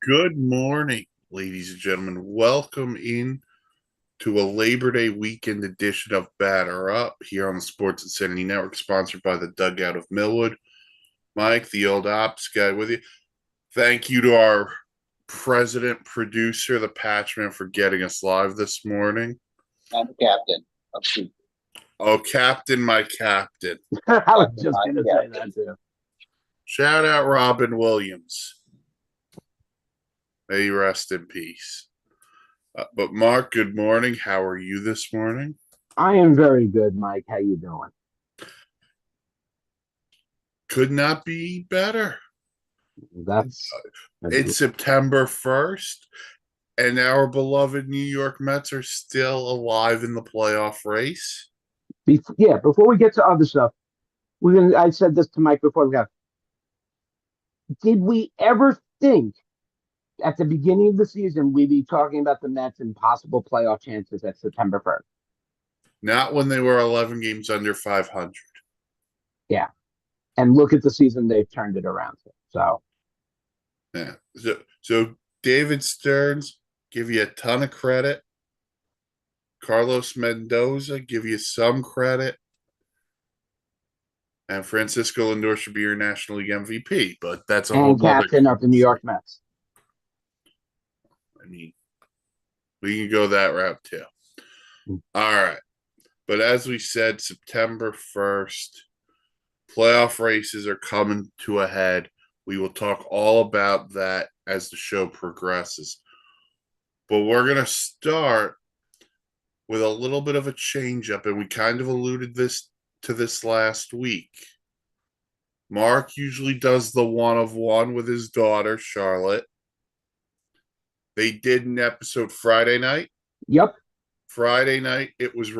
Good morning, ladies and gentlemen. Welcome in to a Labor Day weekend edition of Batter Up here on the Sports Insanity Network, sponsored by the Dugout of Millwood. Mike, the old ops guy, with you. Thank you to our president, producer, the Patchman, for getting us live this morning. I'm the captain of the Oh, Captain, my captain. I was just going to say that too. Shout out Robin Williams. May you rest in peace. But Mark, good morning. How are you this morning? I am very good, Mike. How you doing? Could not be better. That's It's September 1st, and our beloved New York Mets are still alive in the playoff race. Before we get to other stuff, I said this to Mike before we got. Did we ever think at the beginning of the season we'd be talking about the Mets and possible playoff chances at September 1st? Not when they were 11 games under 500. Yeah. And look at the season they've turned it around to. So, yeah. So David Stearns, give you a ton of credit. Carlos Mendoza, give you some credit. And Francisco Lindor should be your National League MVP, but that's a whole captain of the New York Mets. I mean, we can go that route too. All right. But as we said, September 1st, playoff races are coming to a head. We will talk all about that as the show progresses. But we're going to start with a little bit of a change up, and we kind of alluded to this last week. Mark usually does the one of one with his daughter, Charlotte. They did an episode Friday night. Yep. Friday night, it was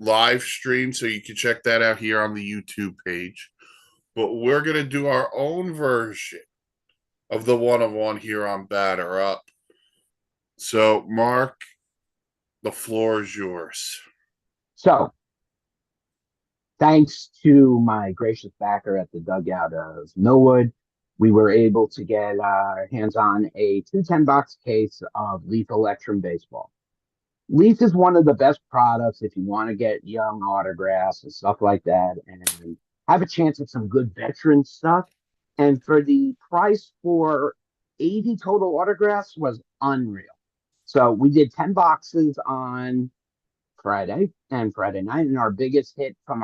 live stream, so you can check that out here on the YouTube page. But we're going to do our own version of the one-on-one here on Batter Up. So, Mark, the floor is yours. So, thanks to my gracious backer at the Dugout of Millwood, we were able to get our hands on a 210-box case of Leaf Electrum Baseball. Leaf is one of the best products if you want to get young autographs and stuff like that and have a chance at some good veteran stuff. And for the price for 80 total autographs was unreal. So we did 10 boxes on Friday and Friday night. And our biggest hit from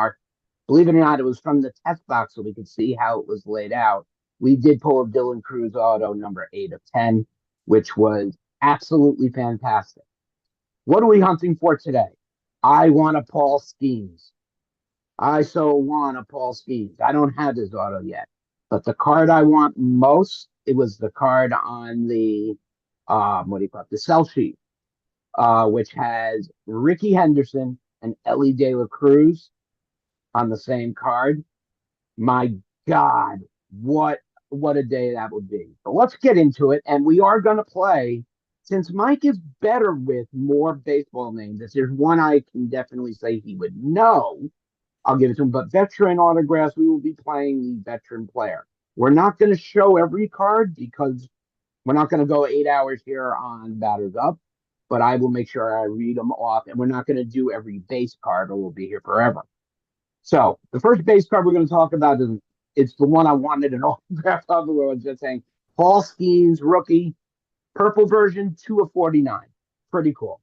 believe it or not, it was from the test box so we could see how it was laid out. We did pull a Dylan Cruz auto number 8 of 10, which was absolutely fantastic. What are we hunting for today? I want a Paul Skeens. I so want a Paul Skeens. I don't have his auto yet, but the card I want most, it was the card on the the sell sheet, which has Ricky Henderson and Ellie De La Cruz on the same card. My God, what a day that would be. But let's get into it, and we are going to play. Since Mike is better with more baseball names, if there's one I can definitely say he would know, I'll give it to him. But veteran autographs, we will be playing the veteran player. We're not going to show every card because we're not going to go 8 hours here on Batters Up, but I will make sure I read them off, and we're not going to do every base card or we'll be here forever. So the first base card we're going to talk about is it's the one I wanted an autograph of. Where I was just saying Paul Skeens, rookie, purple version, 2 of 49. Pretty cool.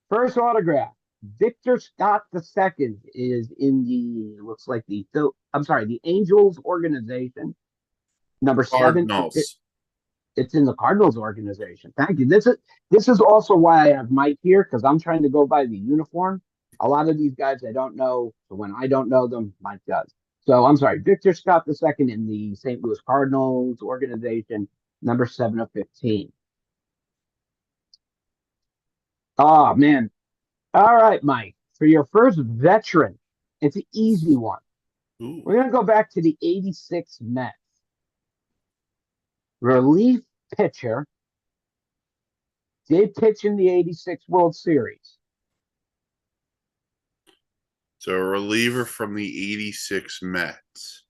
First autograph, Victor Scott II is in the Angels organization. Number Cardinals. 7. It's in the Cardinals organization. Thank you. This is also why I have Mike here, because I'm trying to go by the uniform. A lot of these guys I don't know, so when I don't know them, Mike does. So I'm sorry, Victor Scott II in the St. Louis Cardinals organization, number 7 of 15. Oh, man. All right, Mike. For your first veteran, it's an easy one. Ooh. We're going to go back to the 86 Mets. Relief pitcher. Did pitch in the 86 World Series. So a reliever from the 86 Mets.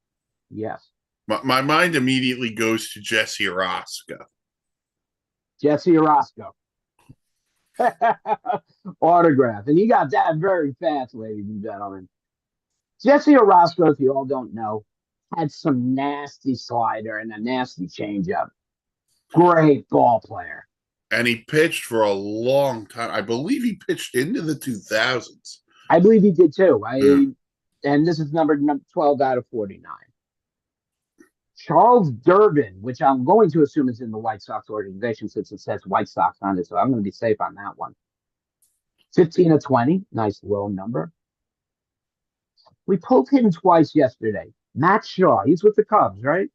Yes. My mind immediately goes to Jesse Orosco. Jesse Orosco. Autograph. And he got that very fast, ladies and gentlemen. Jesse Orosco, if you all don't know, had some nasty slider and a nasty changeup. Great ball player. And he pitched for a long time. I believe he pitched into the 2000s. I believe he did too. Yeah. And this is number 12 out of 49. Charles Durbin, which I'm going to assume is in the White Sox organization since it says White Sox on it, so I'm going to be safe on that one. 15 of 20, nice low number. We pulled him twice yesterday. Matt Shaw, he's with the Cubs, right?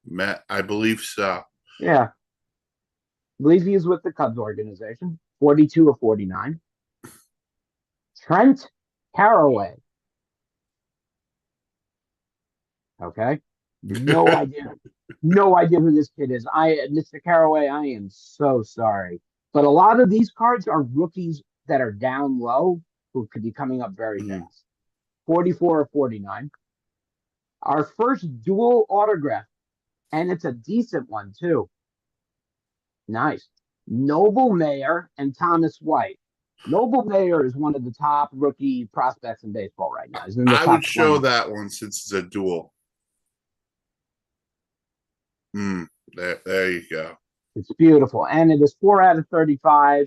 Matt, I believe so. Yeah. I believe he is with the Cubs organization. 42 of 49. Trent Caraway. Okay. No idea. No idea who this kid is. Mr. Caraway, I am so sorry. But a lot of these cards are rookies that are down low who could be coming up very fast. 44 or 49. Our first dual autograph, and it's a decent one too. Nice. Noble Mayer and Thomas White. Noble Mayer is one of the top rookie prospects in baseball right now. He's in the I top would show 20. that one since it's a duel. There you go. It's beautiful. And it is 4 out of 35.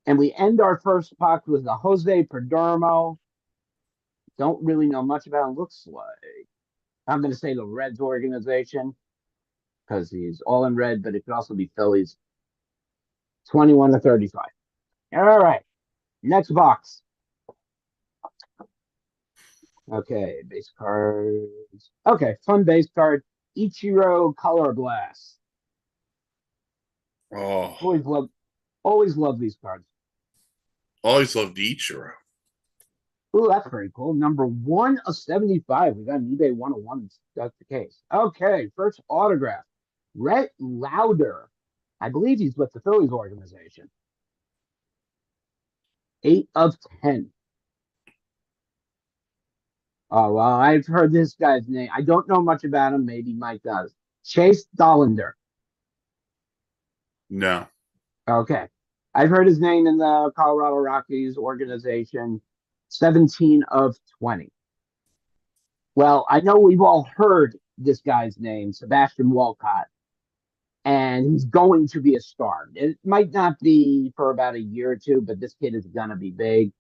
And we end our first puck with a Jose Perdomo. Don't really know much about him. Looks like, I'm going to say the Reds organization because he's all in red, but it could also be Phillies. 21 to 35. All right. Next box. Okay, base cards. Okay, fun base card. Ichiro Color Blast. Oh, Always love these cards. always loved Ichiro. Ooh, that's very cool. Number 1 of 75. We got an eBay 101. That's the case. Okay, first autograph. Rhett Lauder. I believe he's with the Phillies organization. 8 of 10. Oh, well, I've heard this guy's name. I don't know much about him. Maybe Mike does. Chase Dollander. No. Okay. I've heard his name in the Colorado Rockies organization. 17 of 20. Well, I know we've all heard this guy's name, Sebastian Walcott, and he's going to be a star. It might not be for about a year or two, but this kid is going to be big.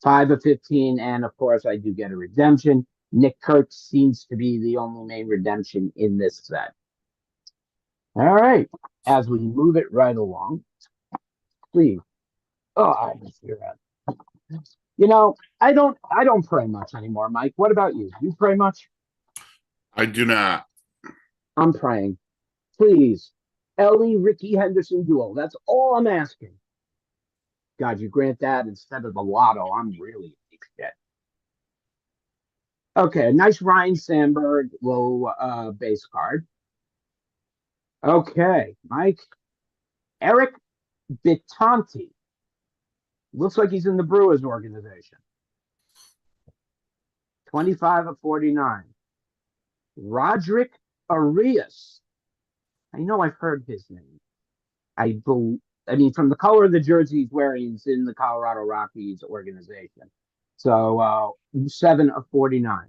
5 of 15, and of course, I do get a redemption. Nick Kirk seems to be the only main redemption in this set. All right, as we move it right along, please. Oh, I just hear that. You know, I don't pray much anymore, Mike. What about you? You pray much? I do not. I'm praying. Please, Ellie Ricky Henderson duel. That's all I'm asking. God, you grant that instead of the lotto. I'm really in shit. Okay, a nice Ryan Sandberg low base card. Okay, Mike. Eric Bittanti. Looks like he's in the Brewers organization. 25 of 49. Roderick Arias. I know I've heard his name. I mean, from the color of the jersey he's wearing, he's in the Colorado Rockies organization. So 7 of 49.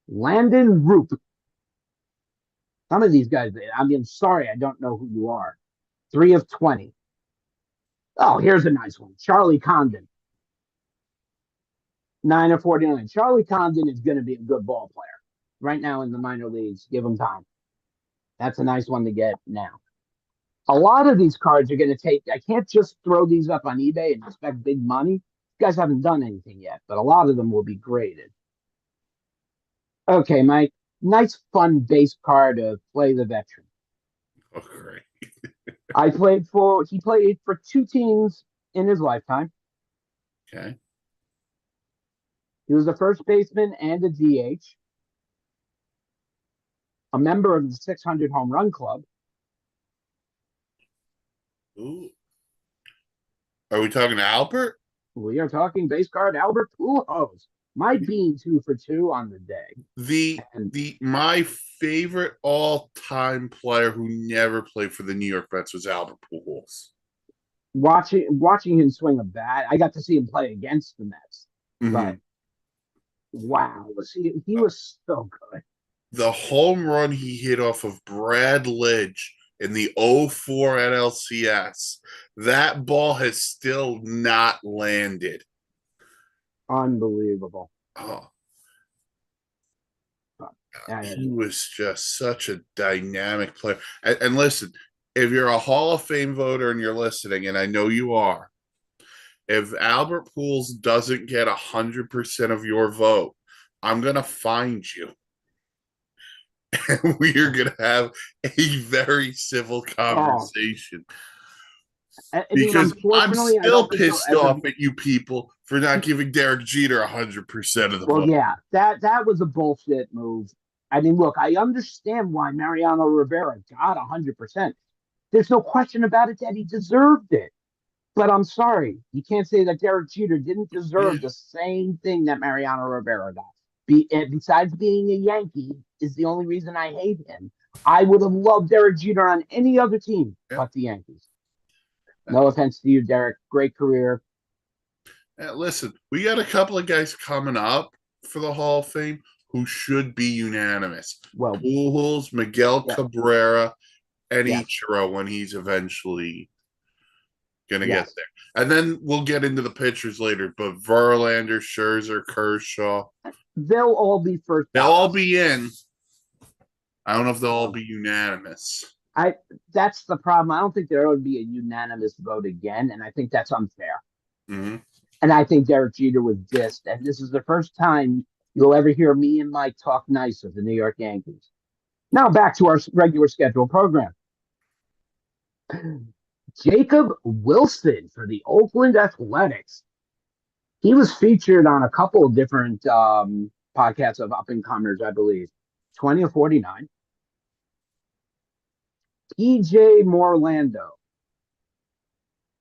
Landon Roop. Some of these guys, I mean, sorry, I don't know who you are. 3 of 20. Oh, here's a nice one. Charlie Condon. 9 of 49. Charlie Condon is going to be a good ball player. Right now in the minor leagues, give him time. That's a nice one to get now. A lot of these cards are going to take, I can't just throw these up on eBay and expect big money. You guys haven't done anything yet, but a lot of them will be graded. Okay, Mike. Nice, fun base card of Play the Veteran. Oh, great. He played for 2 teams in his lifetime. Okay. He was a first baseman and a DH. A member of the 600 home run club. Ooh. Are we talking to Albert? We are talking base card Albert Pujols. might be 2 for 2 on the day. And My favorite all-time player who never played for the New York Mets was Albert Pujols. watching him swing a bat, I got to see him play against the Mets. But Mhm. wow, he was so good. The home run he hit off of Brad Lidge in the '04 NLCS, that ball has still not landed. Unbelievable. Oh, he And was just such a dynamic player. And listen, if you're a Hall of Fame voter and you're listening, and I know you are, if Albert Pujols doesn't get 100% of your vote, I'm gonna find you. And we are gonna have a very civil oh, conversation. I mean, Because I'm unfortunately, I still don't think he'll pissed ever off be. at you people for not giving Derek Jeter 100% of the Well, vote. yeah, that was a bullshit move. I mean, look, I understand why Mariano Rivera got 100%. There's no question about it that he deserved it. But I'm sorry, you can't say that Derek Jeter didn't Yeah, deserve the same thing that Mariano Rivera got. Besides being a Yankee, is the only reason I hate him. I would have loved Derek Jeter on any other team yeah. but the Yankees. No offense to you, Derek. Great career. Listen, we got a couple of guys coming up for the Hall of Fame who should be unanimous. Well, Pujols, Miguel yeah, Cabrera, and yes, Ichiro when he's eventually going to get yes. there. And then we'll get into the pitchers later, but Verlander, Scherzer, Kershaw, They'll all be first they'll all ballot. be in. I don't know if they'll all Um, be unanimous. I That's the problem. I don't think there would be a unanimous vote again, and I think that's unfair. Mm-hmm. And I think Derek Jeter was dissed. And this is the first time you'll ever hear me and Mike talk nice of the New York Yankees. Now back to our regular schedule program. Jacob Wilson for the Oakland Athletics. He was featured on a couple of different podcasts of up and comers, I believe. 20 or 49. PJ Morlando.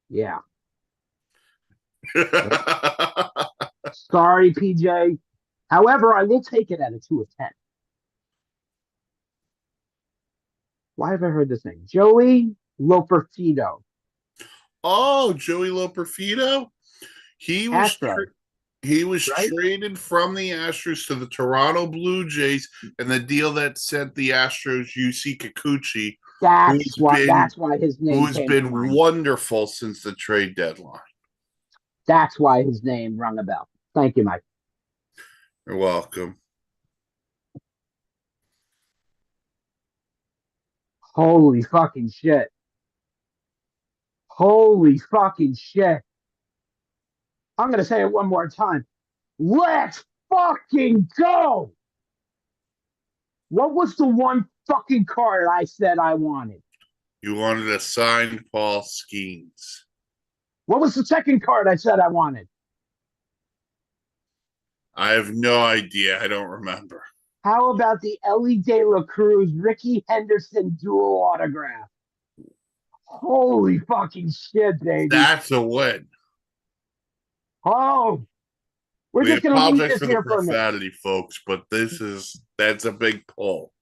Yeah. Yep. Sorry, PJ. However, I will take it at a 2 of 10. Why have I heard this name? Joey Loperfido. Oh, Joey Loperfido. He was Astro, he was right? traded from the Astros to the Toronto Blue Jays, and the deal that sent the Astros UC Kikuchi, That's why his who name has came to been mind. wonderful since the trade deadline. That's why his name rung a bell. Thank you, Mike. You're welcome. Holy fucking shit. Holy fucking shit. I'm going to say it one more time. Let's fucking go. What was the one fucking card I said I wanted? You wanted a signed Paul Skeens. What was the second card I said I wanted? I have no idea. I don't remember. How about the Ellie De La Cruz, Ricky Henderson dual autograph? Holy fucking shit, baby. That's a win. Oh, we're We just going to leave apologize this for the here for a minute. profanity, folks, but that's a big pull.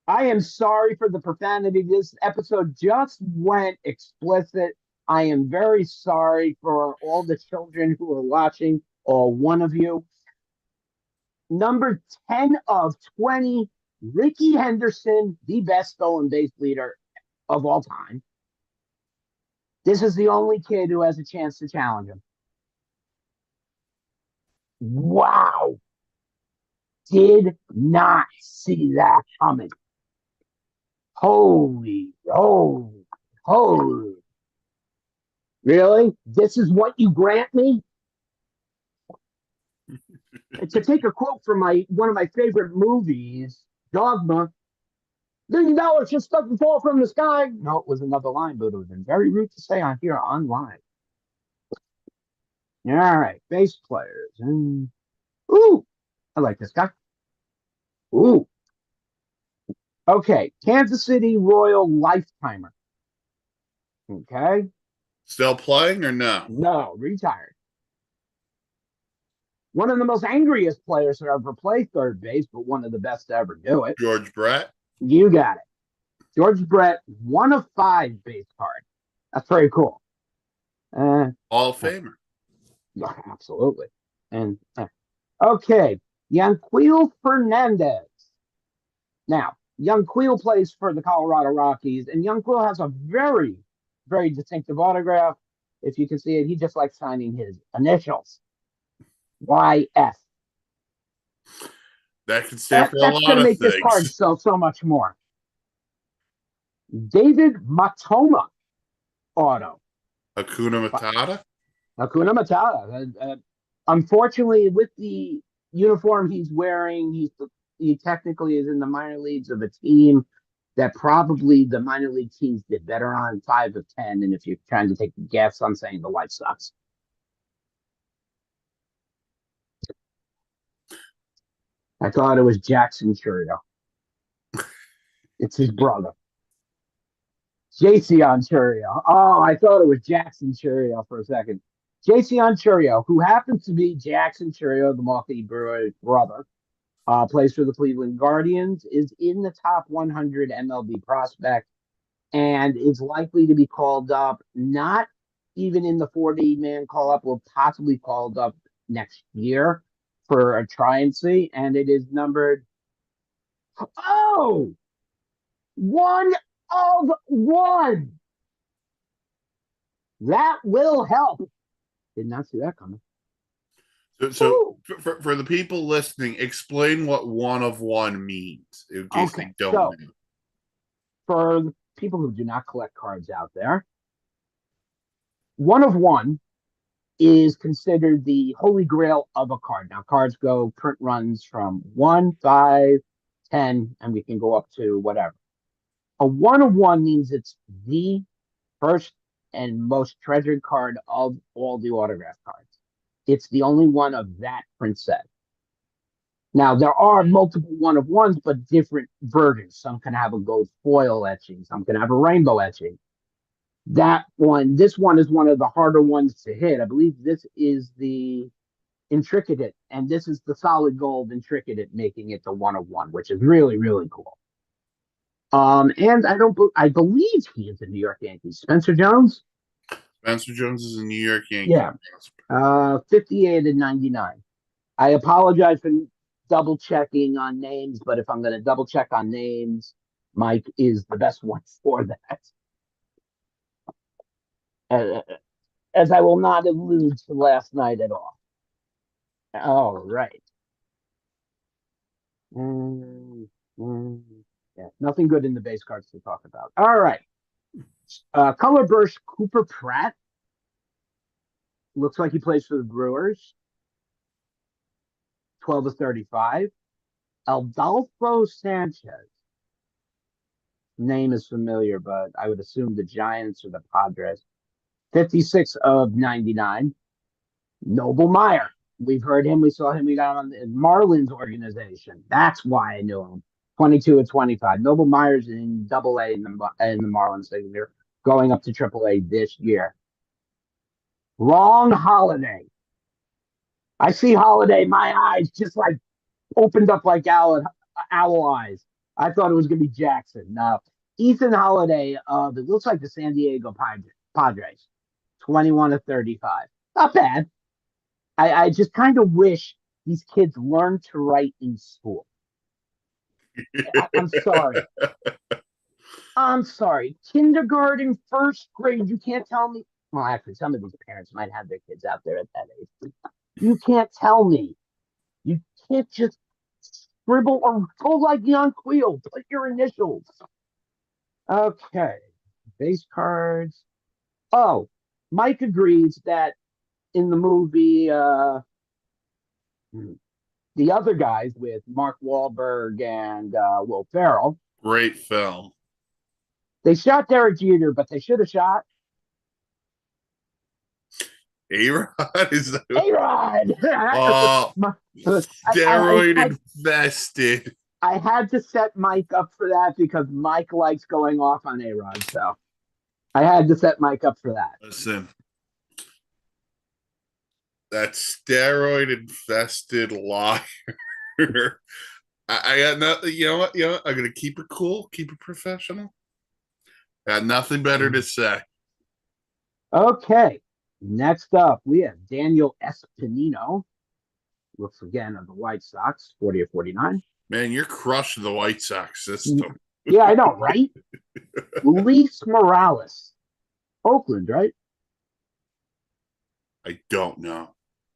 I am sorry for the profanity. This episode just went explicit. I am very sorry for all the children who are watching, all one of you. Number 10 of 20, Ricky Henderson, the best stolen base leader of all time. This is the only kid who has a chance to challenge him. Wow. Did not see that coming. Holy. Really? This is what you grant me? To take a quote from one of my favorite movies, Dogma, $1 million just doesn't fall from the sky. No, it was another line, but it would have been very rude to say on here on live. All right, base players. Ooh, I like this guy. Ooh. Okay, Kansas City Royal Lifetimer. Okay. Still playing or no? No, retired. One of the most angriest players to ever play third base, but one of the best to ever do it. George Brett. You got it. George Brett, 1 of 5 base card. That's very cool. Hall of Famer. Absolutely. And okay, Yanquiel Fernandez. Now, Yanquiel plays for the Colorado Rockies, and Yanquiel has a very, very distinctive autograph. If you can see it, he just likes signing his initials. YF. That can stand for a That's lot going to of make this card things. sell so much more. David Matoma auto. Hakuna Matata. Hakuna Matata. Unfortunately, with the uniform he's wearing, he technically is in the minor leagues of a team that probably the minor league teams did better on 5 of 10. And if you're trying to take a guess, I'm saying the White Sox. I thought it was Jackson Churio. It's his brother. Jason Churio. Oh, I thought it was Jackson Churio for a second. Jason Churio, who happens to be Jackson Churio, the Milwaukee Brewers' brother, plays for the Cleveland Guardians, is in the top 100 MLB prospect, and is likely to be called up, not even in the 40-man call-up, will possibly called up next year for a try and see, and it is numbered 1/1. That will help. Did not see that coming. So for the people listening, explain what 1/1 means in case they don't know. For the people who do not collect cards out there, 1/1 is considered the holy grail of a card. Now, cards go print runs from 1, 5, 10, and we can go up to whatever. A 1/1 means it's the first and most treasured card of all the autograph cards. It's the only one of that print set. Now, there are multiple 1/1s, but different versions. Some can have a gold foil etching. Some can have a rainbow etching. This one is one of the harder ones to hit. I believe this is the Intricate, and this is the solid gold Intricate, making it the 1/1, which is really, really cool. And I believe he is a New York Yankees. Spencer Jones? Spencer Jones is a New York Yankee. Yeah. 58 and 99. I apologize for double checking on names, but if I'm going to double check on names, Mike is the best one for that. As I will not allude to last night at all. All right. Yeah, nothing good in the base cards to talk about. All right. Color burst Cooper Pratt. Looks like he plays for the Brewers. 12 of 35. Adolfo Sanchez. Name is familiar, but I would assume the Giants or the Padres. 56 of 99. Noble Meyer. We've heard him. We saw him. We got him on the Marlins organization. That's why I knew him. 22 of 25. Noble Meyer's in Double-A in the Marlins this year, going up to Triple-A this year. Long Holiday. I see Holiday. My eyes just like opened up like owl eyes. I thought it was going to be Jackson. No. Ethan Holiday of it looks like the San Diego Padres. 21 of 35. Not bad. I just kind of wish these kids learned to write in school. I'm sorry. I'm sorry. Kindergarten, first grade, you can't tell me. Well, actually, some of these parents might have their kids out there at that age. You can't tell me. You can't just scribble or go like Yanquiel. Put your initials. Okay. Base cards. Oh, Mike agrees that in the movie, the other guys with Mark Wahlberg and Will Ferrell. Great film. They shot Derek Jeter, but they should have shot A-Rod is A-Rod. Steroid infested. I had to set Mike up for that because Mike likes going off on A-Rod, so I had to set Mike up for that. Listen, that steroid infested liar. I got nothing. You know what? You know what? I'm gonna keep it cool, keep it professional. Got nothing better to say. Okay. Next up, we have Daniel Espinino. Looks again of the White Sox, 40 of 49. Man, you're crushing the White Sox system. Yeah, I know, right? Luis Morales, Oakland, right? I don't know.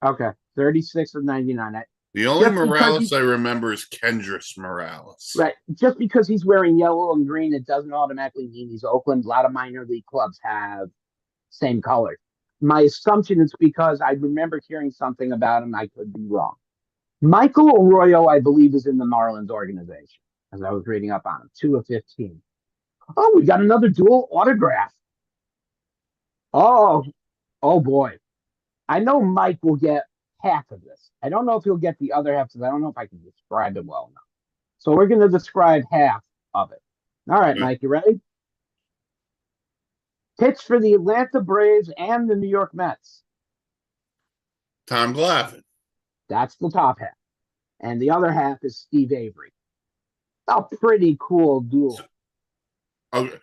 Okay, 36 of 99. The only Just because Morales I remember is Kendrys Morales. Right. Just because he's wearing yellow and green, it doesn't automatically mean he's Oakland. A lot of minor league clubs have same colors. My assumption is because I remember hearing something about him. I could be wrong. Michael Arroyo, I believe, is in the Marlins organization, as I was reading up on him. 2 of 15. Oh, we got another dual autograph. Oh, oh boy. I know Mike will get half of this. I don't know if he'll get the other half because I don't know if I can describe it well enough. So we're going to describe half of it. All right, Mike, you ready? Pitch for the Atlanta Braves and the New York Mets. Tom Glavine. That's the top half. And the other half is Steve Avery. A pretty cool duel. Okay.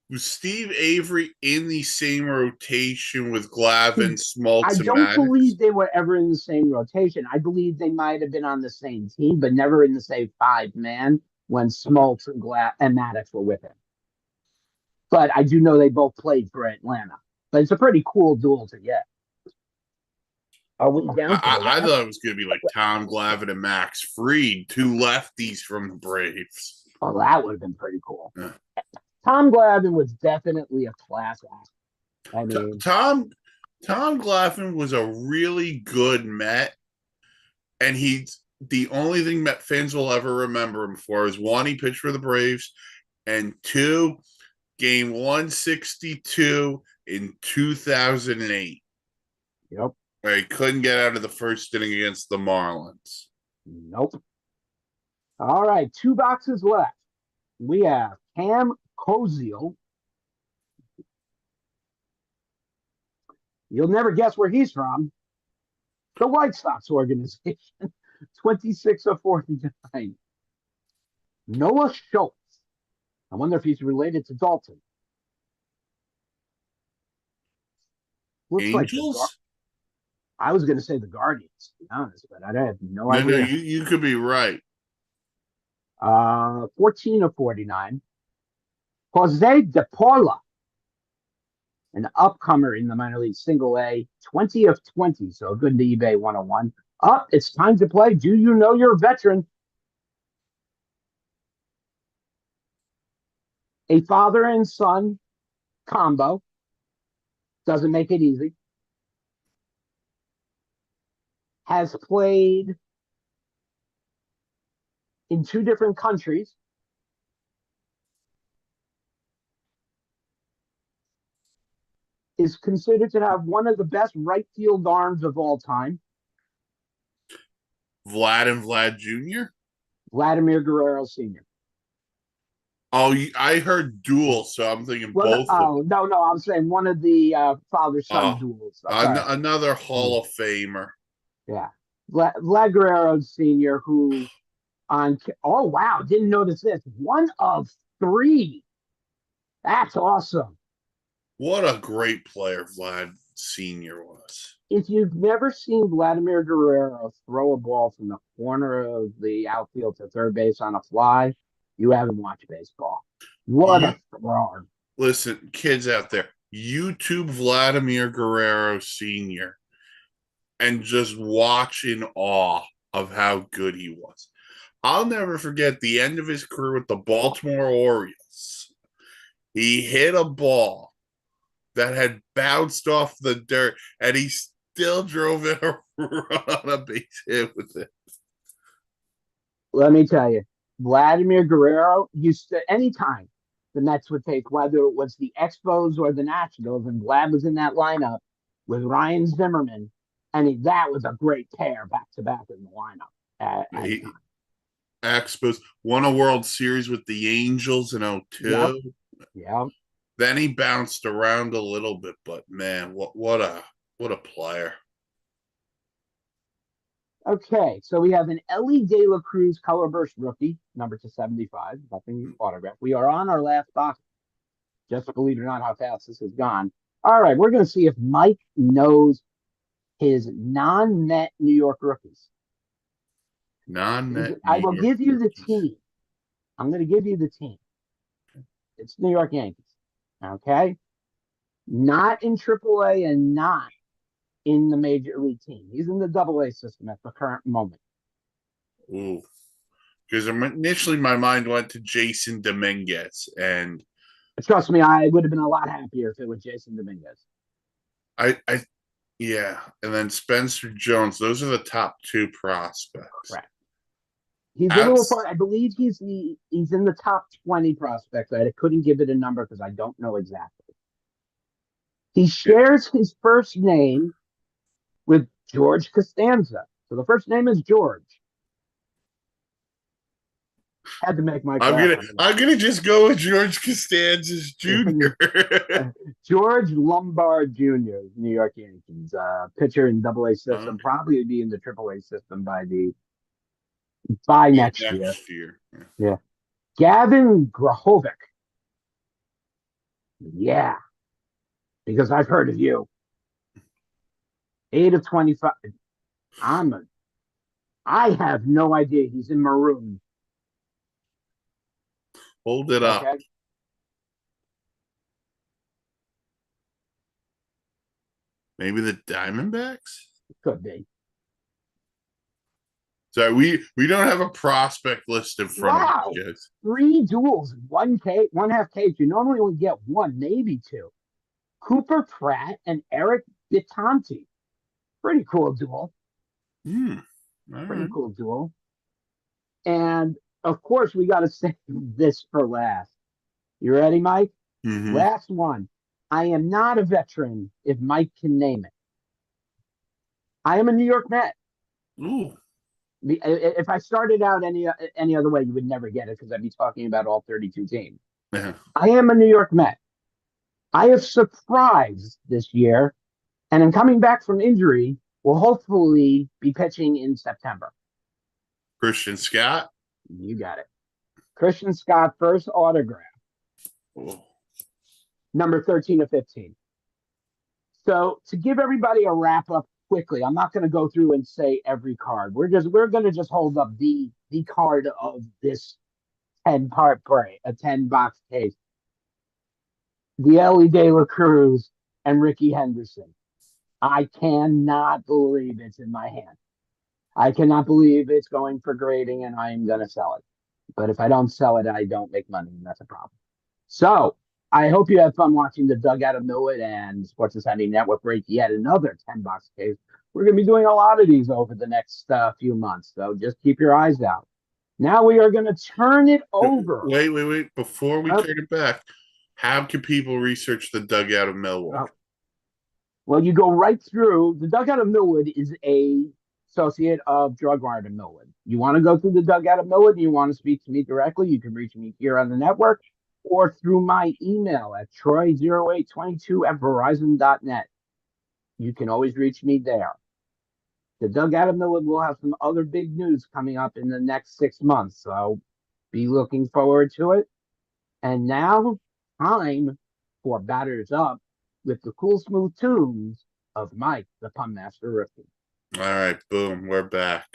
Was Steve Avery in the same rotation with Glavine, Smoltz, I and don't Maddox? believe they were ever in the same rotation. I believe they might have been on the same team, but never in the same 5-man when Smoltz and Maddox were with him. But I do know they both played for Atlanta. But it's a pretty cool duel to get. Are we down to I thought it was going to be like Tom Glavine and Max Fried, two lefties from the Braves. Oh, that would have been pretty cool. Yeah. Tom Glavine was definitely a class act. I mean, Tom Glavine was a really good Met, and he's the only thing Met fans will ever remember him for is one, he pitched for the Braves, and two, game 162 in 2008. Yep. Where he couldn't get out of the first inning against the Marlins. Nope. All right, 2 boxes left. We have Cam Koziel. You'll never guess where he's from. The White Sox organization. 26 of 49. Noah Schultz. I wonder if he's related to Dalton. Looks Angels? like I was going to say the Guardians, to be honest, but I have no No, idea. you could be right. 14 of 49. Jose De Paula, an upcomer in the minor league single A, 20 of 20. So good to eBay 101. Up, it's time to play. Do you know your veteran? A father and son combo. Doesn't make it easy. Has played in 2 different countries. Is considered to have one of the best right field arms of all time. Vlad Jr.? Vladimir Guerrero Sr. Oh, I heard duel, so I'm thinking both. No, I'm saying one of the father-son duels. Another Hall of Famer. Yeah. Vlad Guerrero Sr., who oh, wow, didn't notice this. 1 of 3. That's awesome. What a great player Vlad Sr. was. If you've never seen Vladimir Guerrero throw a ball from the corner of the outfield to third base on a fly, you haven't watched baseball. What a thrower. Listen, kids out there, YouTube Vladimir Guerrero Sr. and just watch in awe of how good he was. I'll never forget the end of his career with the Baltimore Orioles. He hit a ball that had bounced off the dirt, and he still drove it a run on a base hit with it. Let me tell you, Vladimir Guerrero used to, anytime the Mets would take, whether it was the Expos or the Nationals, and Vlad was in that lineup with Ryan Zimmerman, and that was a great pair back-to-back in the lineup. Expos won a World Series with the Angels in 2002. Yep. Then he bounced around a little bit, but man, what a player. Okay, so we have an Ellie De La Cruz color burst rookie, number to 75, nothing autograph. We are on our last box. Just believe it or not, how fast this has gone. All right, we're going to see if Mike knows his non-Met New York rookies. Non-net I New will York give you the rookies. team. I'm going to give you the team. It's New York Yankees. Okay, not in AAA and not in the major league team. He's in the AA system at the current moment. Ooh. Because initially my mind went to Jason Dominguez, and Trust me, I would have been a lot happier if it was Jason Dominguez. yeah, and then Spencer Jones. Those are the top two prospects. Correct. He's a little far. I believe he's in the top 20 prospects. I couldn't give it a number because I don't know exactly. He shares his first name with George Costanza. So the first name is George. Had to make Mike laugh. I'm gonna just go with George Costanzas Jr. George Lombard Jr., New York Yankees, pitcher in AA system, probably would be in the AAA system by next year. Yeah. Gavin Grahovic. Yeah. Because I've heard of you. 8 of 25. I have no idea. He's in maroon. Hold it up. Maybe the Diamondbacks? Could be. So we don't have a prospect list in front of us, guys. 3 duels, 1K, 1/2 K. You normally only get 1, maybe 2. Cooper Pratt and Eric Bittanti. Pretty cool duel. Pretty cool duel. And of course, we got to save this for last. You ready, Mike? Mm-hmm. Last one. I am not a veteran if Mike can name it. I am a New York Met. Ooh. If I started out any other way, you would never get it because I'd be talking about all 32 teams. Yeah. I am a New York Met. I have surprised this year, and I'm coming back from injury. Will hopefully be pitching in September. Christian Scott? You got it. Christian Scott, first autograph. Ooh. Number 13 of 15. So to give everybody a wrap up quickly, I'm not going to go through and say every card. We're going to just hold up the card of this 10-part break, a 10-box case. The Ellie De La Cruz and Ricky Henderson. I cannot believe it's in my hand. I cannot believe it's going for grading and I'm going to sell it. But if I don't sell it, I don't make money, and that's a problem. So I hope you had fun watching the Dugout of Millwood and Sports Society Network break yet another 10-box case. We're going to be doing a lot of these over the next few months, so just keep your eyes out. Now we are going to turn it over. Wait. Before we turn it back, how can people research the Dugout of Millwood? Well, you go right through. The Dugout of Millwood is a associate of Drug Mart in Millwood. You want to go through the Dugout of Millwood and you want to speak to me directly, you can reach me here on the network or through my email at troy0822@verizon.net. You can always reach me there. The Dugout of Millwood will have some other big news coming up in the next 6 months, so be looking forward to it. And now, time for Batters Up with the cool, smooth tunes of Mike, the Pun Master Rookie. All right, boom, we're back.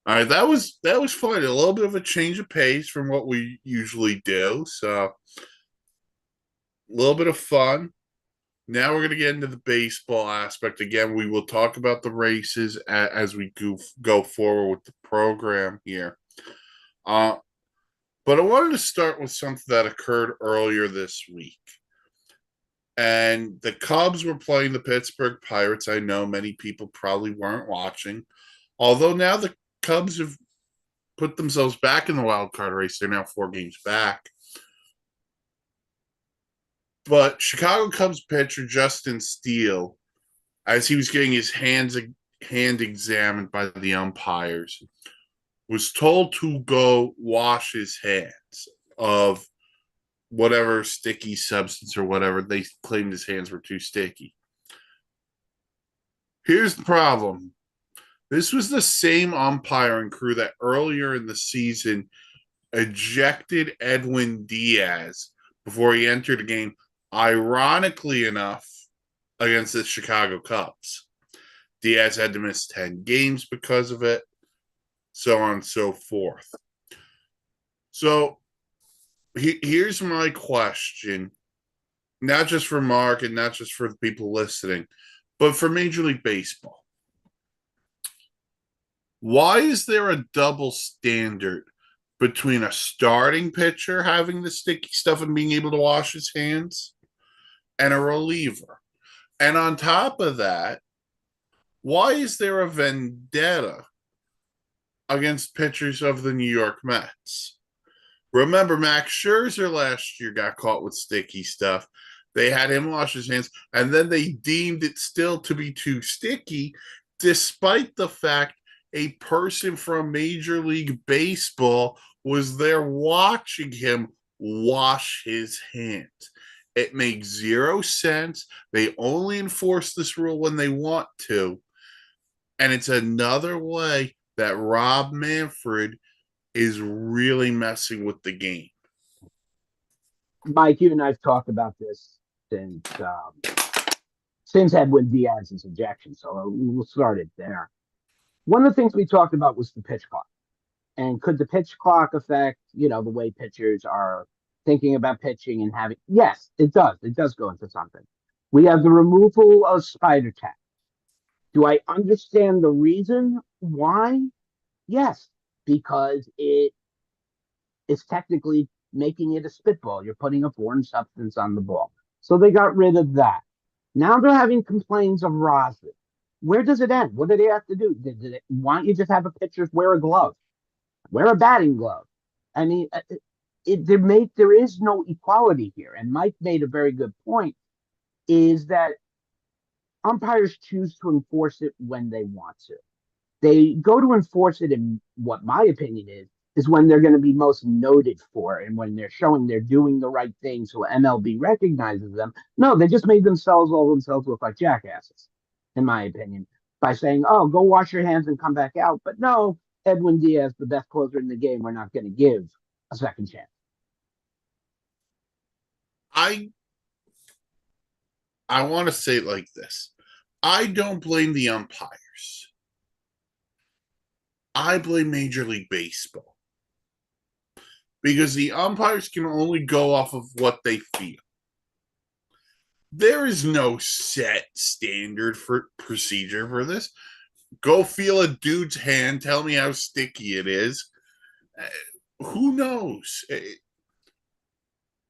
All right, that was fun. A little bit of a change of pace from what we usually do. So a little bit of fun. Now we're going to get into the baseball aspect. Again, we will talk about the races as we go forward with the program here. But I wanted to start with something that occurred earlier this week. And the Cubs were playing the Pittsburgh Pirates. I know many people probably weren't watching. Although now the Cubs have put themselves back in the wild card race. They're now 4 games back. But Chicago Cubs pitcher Justin Steele, as he was getting his hand examined by the umpires, was told to go wash his hands of whatever sticky substance or whatever. They claimed his hands were too sticky. Here's the problem. This was the same umpiring crew that earlier in the season ejected Edwin Diaz before he entered the game, ironically enough, against the Chicago Cubs. Diaz had to miss 10 games because of it, so on and so forth. So here's my question, not just for Mark and not just for the people listening, but for Major League Baseball. Why is there a double standard between a starting pitcher having the sticky stuff and being able to wash his hands and a reliever? And on top of that, why is there a vendetta against pitchers of the New York Mets? Remember, Max Scherzer last year got caught with sticky stuff. They had him wash his hands, and then they deemed it still to be too sticky, despite the fact a person from Major League Baseball was there watching him wash his hands. It makes zero sense. They only enforce this rule when they want to. And it's another way that Rob Manfred is really messing with the game. Mike, you and I've talked about this since Edwin Diaz's ejection, so we'll start it there. One of the things we talked about was the pitch clock. And could the pitch clock affect, the way pitchers are thinking about pitching and having? Yes, it does. It does go into something. We have the removal of spider tag. Do I understand the reason why? Yes, because it is technically making it a spitball. You're putting a foreign substance on the ball. So they got rid of that. Now they're having complaints of rosin. Where does it end? What do they have to do? Why don't you just have a pitcher wear a glove? Wear a batting glove. I mean, there is no equality here. And Mike made a very good point, is that umpires choose to enforce it when they want to. They go to enforce it in what my opinion is when they're going to be most noted for it and when they're showing they're doing the right thing so MLB recognizes them. No, they just made all themselves look like jackasses, in my opinion, by saying, oh, go wash your hands and come back out. But no, Edwin Diaz, the best closer in the game, we're not going to give a second chance. I want to say it like this. I don't blame the umpires. I blame Major League Baseball. Because the umpires can only go off of what they feel. There is no set standard for procedure for this. Go feel a dude's hand, tell me how sticky it is. Who knows?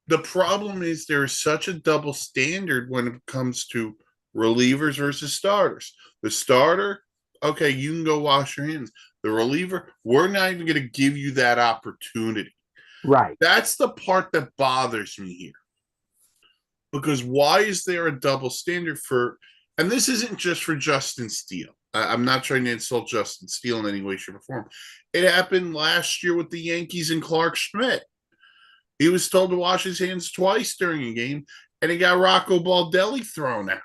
The problem is there is such a double standard when it comes to relievers versus starters. The starter, okay, you can go wash your hands. The reliever, we're not even going to give you that opportunity. Right. That's the part that bothers me here. Because why is there a double standard for, and this isn't just for Justin Steele. I'm not trying to insult Justin Steele in any way, shape, or form. It happened last year with the Yankees and Clark Schmidt. He was told to wash his hands twice during a game, and he got Rocco Baldelli thrown out.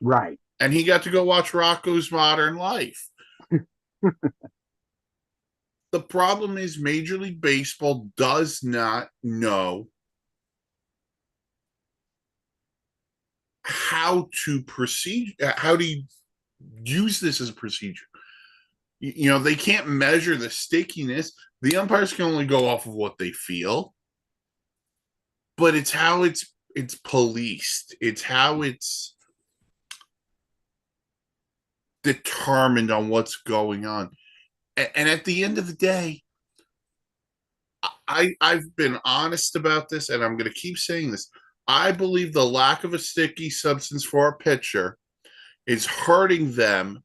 Right. And he got to go watch Rocco's Modern Life. The problem is Major League Baseball does not know how to proceed, how to use this as a procedure. They can't measure the stickiness. The umpires can only go off of what they feel. But it's how it's policed. It's how it's determined on what's going on. And at the end of the day, I've been honest about this, and I'm going to keep saying this. I believe the lack of a sticky substance for a pitcher is hurting them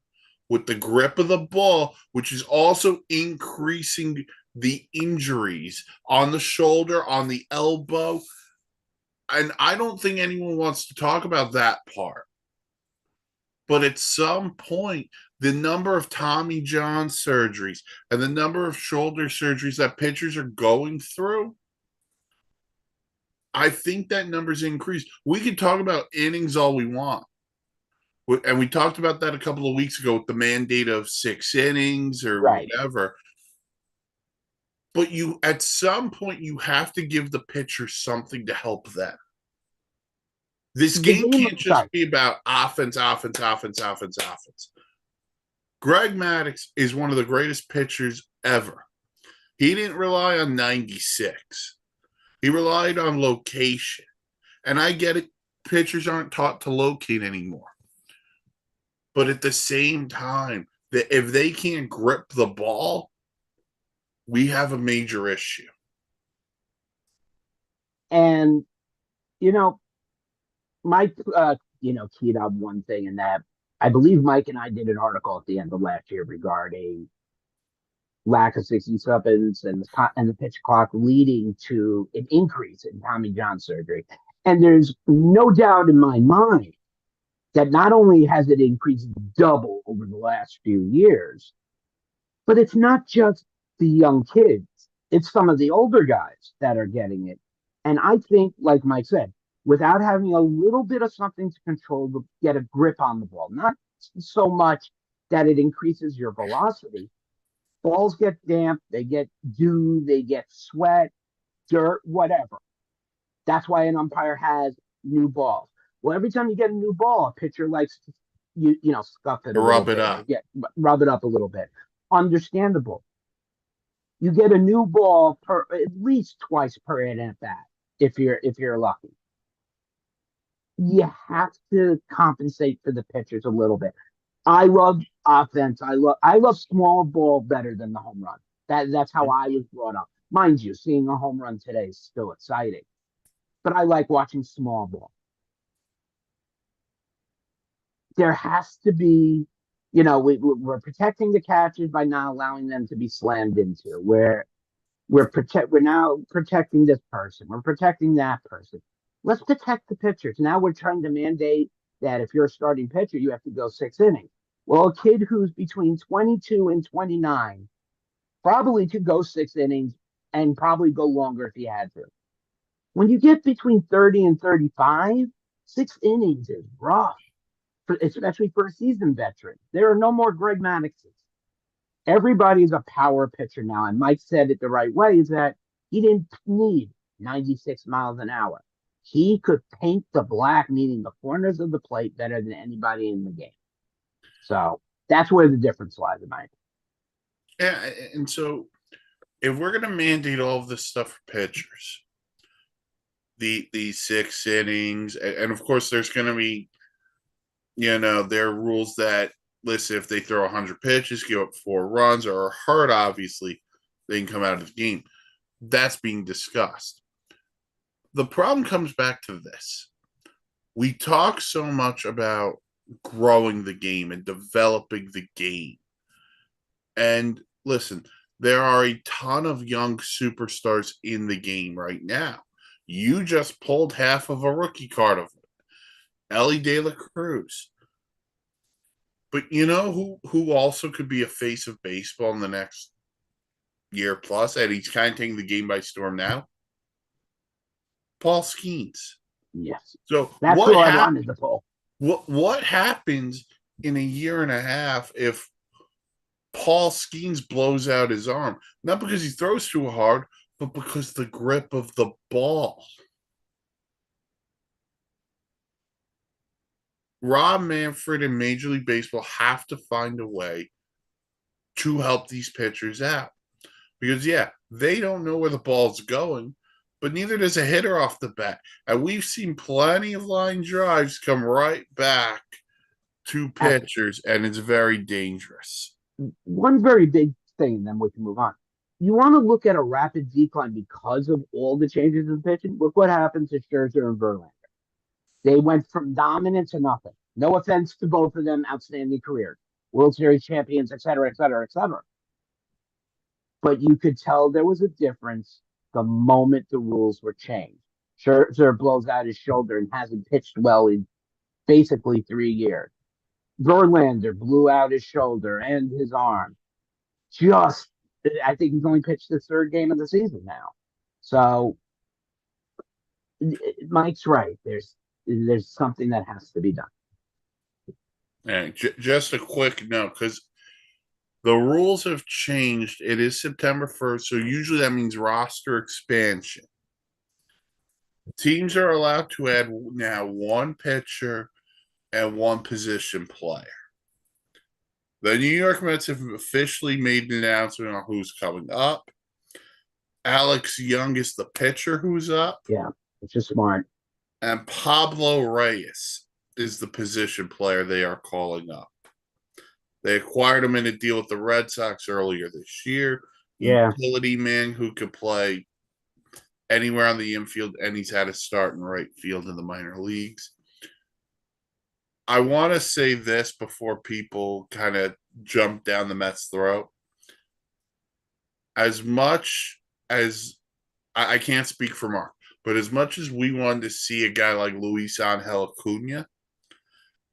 with the grip of the ball, which is also increasing the injuries on the shoulder, on the elbow. And I don't think anyone wants to talk about that part. But at some point, the number of Tommy John surgeries and the number of shoulder surgeries that pitchers are going through, I think that number's increased. We can talk about innings all we want. And we talked about that a couple of weeks ago with the mandate of 6 innings or Right. whatever. But you, at some point, you have to give the pitcher something to help them. This The game game, can't sorry. just be about offense, offense, offense, offense, offense. Greg Maddux is one of the greatest pitchers ever. He didn't rely on 96. He relied on location. And I get it, pitchers aren't taught to locate anymore. But at the same time, that if they can't grip the ball, we have a major issue. And, you know, Mike, keyed up one thing in that I believe Mike and I did an article at the end of last year regarding lack of 60 seconds and the pitch clock leading to an increase in Tommy John surgery. And there's no doubt in my mind that not only has it increased double over the last few years, but it's not just the young kids. It's some of the older guys that are getting it. And I think, like Mike said, without having a little bit of something to control, get a grip on the ball, not so much that it increases your velocity. Balls get damp, they get dew, they get sweat, dirt, whatever. That's why an umpire has new balls. Well, every time you get a new ball, a pitcher likes to scuff it a little Rub it bit, up. rub it up a little bit. Understandable. You get a new ball per at least twice per at bat if you're lucky. You have to compensate for the pitchers a little bit. I love offense. I love small ball better than the home run. That's how I was brought up. Mind you, seeing a home run today is still exciting, but I like watching small ball. There has to be, we're protecting the catchers by not allowing them to be slammed into. We're now protecting this person. We're protecting that person. Let's protect the pitchers. Now we're trying to mandate that if you're a starting pitcher, you have to go 6 innings. Well, a kid who's between 22 and 29 probably could go 6 innings and probably go longer if he had to. When you get between 30 and 35, 6 innings is rough, especially for a seasoned veteran. There are no more Greg Maddoxes. Everybody's a power pitcher now. And Mike said it the right way is that he didn't need 96 miles an hour. He could paint the black, meaning the corners of the plate, better than anybody in the game. So that's where the difference lies in my opinion. Yeah, and so if we're gonna mandate all of this stuff for pitchers, the 6 innings, and of course there's gonna be, there are rules that listen, if they throw 100 pitches, give up 4 runs, or are hurt, obviously, they can come out of the game. That's being discussed. The problem comes back to this. We talk so much about growing the game and developing the game. And listen, there are a ton of young superstars in the game right now. You just pulled half of a rookie card of it. Elly De La Cruz. But you know who also could be a face of baseball in the next year plus, and he's kind of taking the game by storm now? Paul Skeens. Yes. So That's who I wanted to pull. What happens in a year and a half if Paul Skeens blows out his arm? Not because he throws too hard, but because the grip of the ball. Rob Manfred and Major League Baseball have to find a way to help these pitchers out. Because, yeah, they don't know where the ball's going, but neither does a hitter off the bat. And we've seen plenty of line drives come right back to pitchers, and it's very dangerous. One very big thing, then we can move on. You want to look at a rapid decline because of all the changes in pitching? Look what happened to Scherzer and Verlander. They went from dominant to nothing. No offense to both of them, outstanding careers, World Series champions, et cetera, et cetera, et cetera. But you could tell there was a difference the moment the rules were changed. Scherzer blows out his shoulder and hasn't pitched well in basically 3 years. Verlander blew out his shoulder and his arm. I think he's only pitched the 3rd game of the season now. So Mike's right. There's something that has to be done. And just a quick note, because the rules have changed. It is September 1st, so usually that means roster expansion. Teams are allowed to add now one pitcher and one position player. The New York Mets have officially made an announcement on who's coming up. Alex Young is the pitcher who's up. Yeah, it's just smart. And Pablo Reyes is the position player they are calling up. They acquired him in a deal with the Red Sox earlier this year. Yeah. Utility man who could play anywhere on the infield, and he's had a start in right field in the minor leagues. I want to say this before people kind of jump down the Mets' throat. As much as I can't speak for Mark, but as much as we wanted to see a guy like Luis Angel Acuna,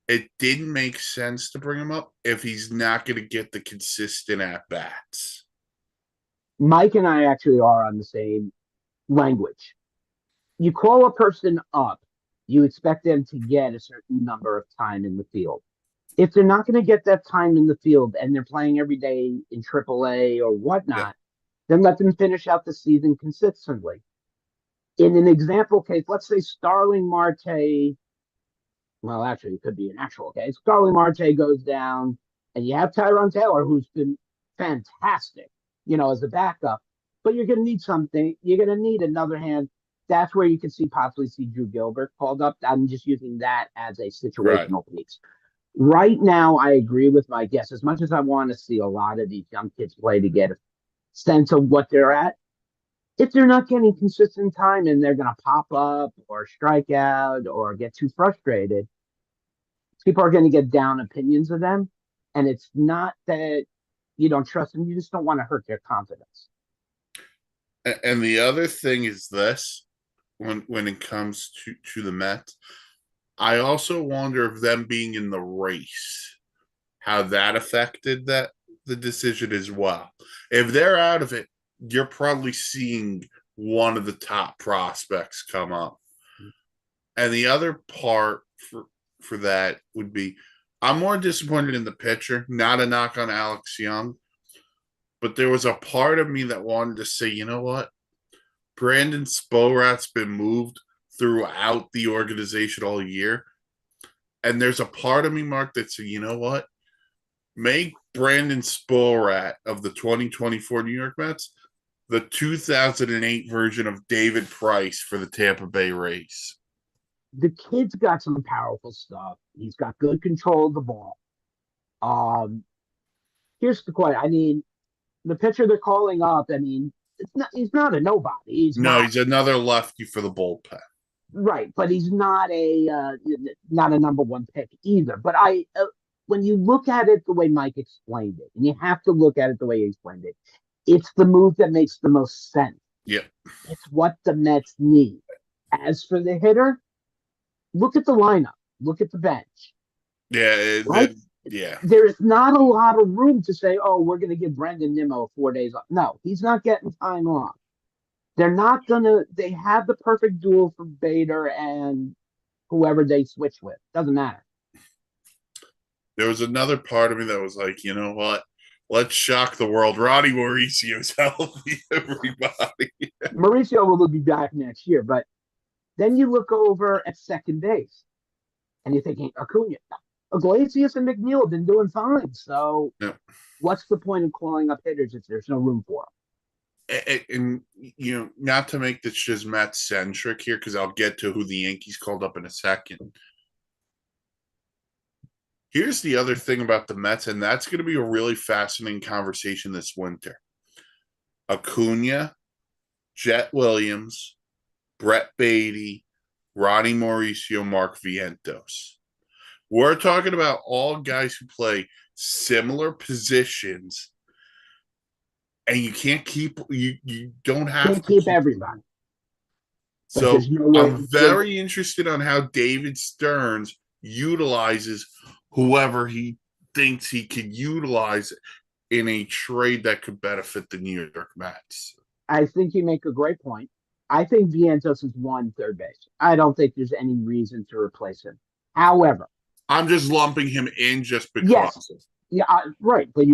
it didn't make sense to bring him up if he's not going to get the consistent at bats. Mike and I actually are on the same language. You call a person up, you expect them to get a certain number of time in the field. If they're not going to get that time in the field and they're playing every day in AAA or whatnot, then let them finish out the season consistently. In an example case, let's say Starling Marte, well, actually, it could be an actual case. Starling Marte goes down, and you have Tyrone Taylor, who's been fantastic, as a backup. But you're going to need something. You're going to need another hand. That's where you can possibly see Drew Gilbert called up. I'm just using that as a situational piece. Right now, I agree with my guess. As much as I want to see a lot of these young kids play to get a sense of what they're at, if they're not getting consistent time and they're going to pop up or strike out or get too frustrated, people are going to get down opinions of them. And it's not that you don't trust them. You just don't want to hurt their confidence. And the other thing is this, when it comes to the Mets, I also wonder if them being in the race, how that affected the decision as well. If they're out of it, you're probably seeing one of the top prospects come up. And the other part for that would be, I'm more disappointed in the pitcher, not a knock on Alex Young, but there was a part of me that wanted to say, you know what? Brandon Sporat's been moved throughout the organization all year. And there's a part of me, Mark, that said, you know what? Make Brandon Sporat of the 2024 New York Mets the 2008 version of David Price for the Tampa Bay Rays. The kid's got some powerful stuff. He's got good control of the ball. Here's the question. I mean, the pitcher they're calling up, I mean, he's not a nobody. He's another lefty for the bullpen. Right, but he's not a number one pick either. But when you look at it the way Mike explained it, and you have to look at it the way he explained it, it's the move that makes the most sense. Yeah. It's what the Mets need. As for the hitter, look at the lineup. Look at the bench. Yeah. Right? There is not a lot of room to say, oh, we're going to give Brendan Nimmo 4 days off. No, he's not getting time off. They're not going to – they have the perfect duel for Bader and whoever they switch with. Doesn't matter. There was another part of me that was like, you know what? Let's shock the world. Ronnie Mauricio's healthy, everybody. Mauricio will be back next year, but then you look over at second base, and you're thinking, Acuna. Iglesias and McNeil have been doing fine, so what's the point of calling up hitters if there's no room for them? And not to make this just Mets-centric here, because I'll get to who the Yankees called up in a second. Here's the other thing about the Mets, and that's going to be a really fascinating conversation this winter. Acuna, Jet Williams, Brett Beatty, Ronnie Mauricio, Mark Vientos. We're talking about all guys who play similar positions, and you can't keep you don't have to keep everybody. So I'm very interested on how David Stearns utilizes whoever he thinks he could utilize in a trade that could benefit the New York Mets. I think you make a great point. I think Vientos is one third base. I don't think there's any reason to replace him. However, I'm just lumping him in just Yes, because. yeah, right. But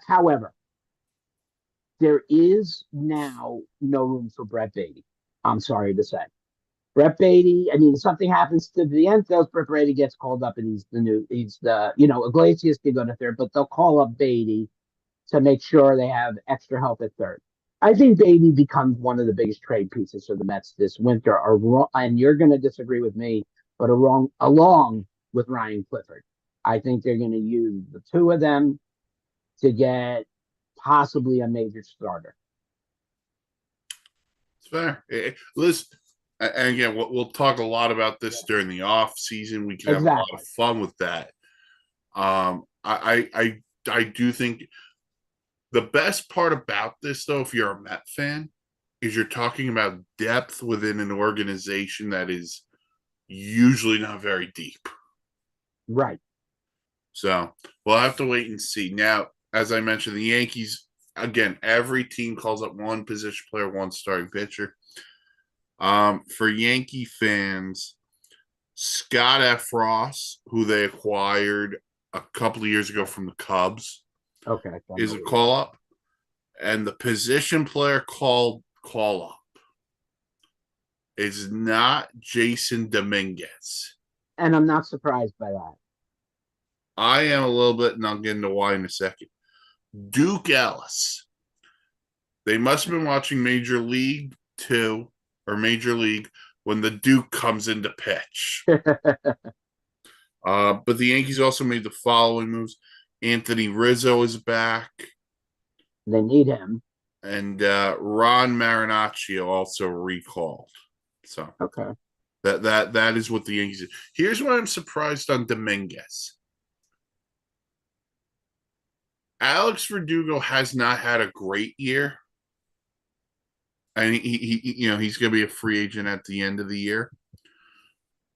however, there is now no room for Brett Beatty. I'm sorry to say. Brett Beatty, I mean, if something happens to the Enfields, Brett Beatty gets called up and he's the, Iglesias can go to third, but they'll call up Beatty to make sure they have extra help at third. I think Beatty becomes one of the biggest trade pieces for the Mets this winter, and you're going to disagree with me, but along with Ryan Clifford. I think they're going to use the two of them to get possibly a major starter. It's fair. Listen, and again, we'll talk a lot about this during the off season. We can have a lot Exactly. of fun with that. I do think the best part about this, though, if you're a Met fan, is you're talking about depth within an organization that is usually not very deep. Right. So we'll have to wait and see. Now, as I mentioned, the Yankees, again, every team calls up one position player, one starting pitcher. For Yankee fans, Scott Efros, who they acquired a couple of years ago from the Cubs, Okay. is a call up, and the position player call up is not Jason Dominguez. And I'm not surprised by that. I am a little bit, and I'll get into why in a second. Duke Ellis. They must have been watching Major League 2 or Major League when the Duke comes into pitch. But the Yankees also made the following moves. Anthony Rizzo is back. They need him. And Ron Marinaccio also recalled. So okay, that is what the Yankees did. Here's what I'm surprised on Dominguez. Alex Verdugo has not had a great year. And he's going to be a free agent at the end of the year.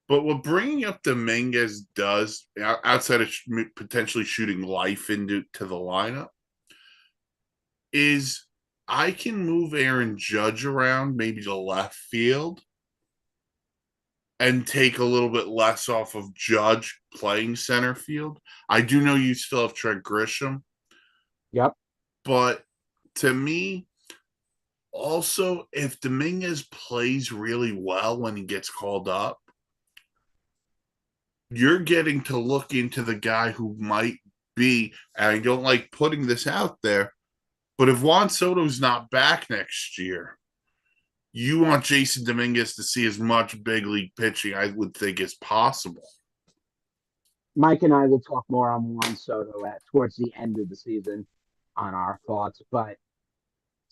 But what bringing up Dominguez does, outside of potentially shooting life into the lineup, is I can move Aaron Judge around maybe to left field and take a little bit less off of Judge playing center field. I do know you still have Trent Grisham. Yep. But to me, also, if Dominguez plays really well when he gets called up, you're getting to look into the guy who might be, and I don't like putting this out there, but if Juan Soto's not back next year, you want Jason Dominguez to see as much big league pitching, I would think, as possible. Mike and I will talk more on Juan Soto towards the end of the season on our thoughts. But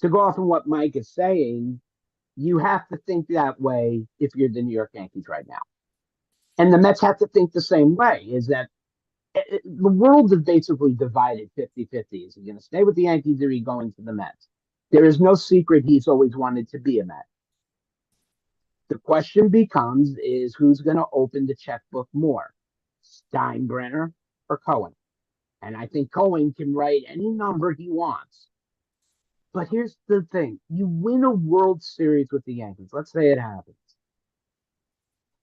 to go off of what Mike is saying, you have to think that way if you're the New York Yankees right now. And the Mets have to think the same way, is that the world is basically divided 50-50. Is he going to stay with the Yankees or is he going to the Mets? There is no secret he's always wanted to be a Met. The question becomes is who's going to open the checkbook more, Steinbrenner or Cohen? And I think Cohen can write any number he wants. But here's the thing. You win a World Series with the Yankees. Let's say it happens.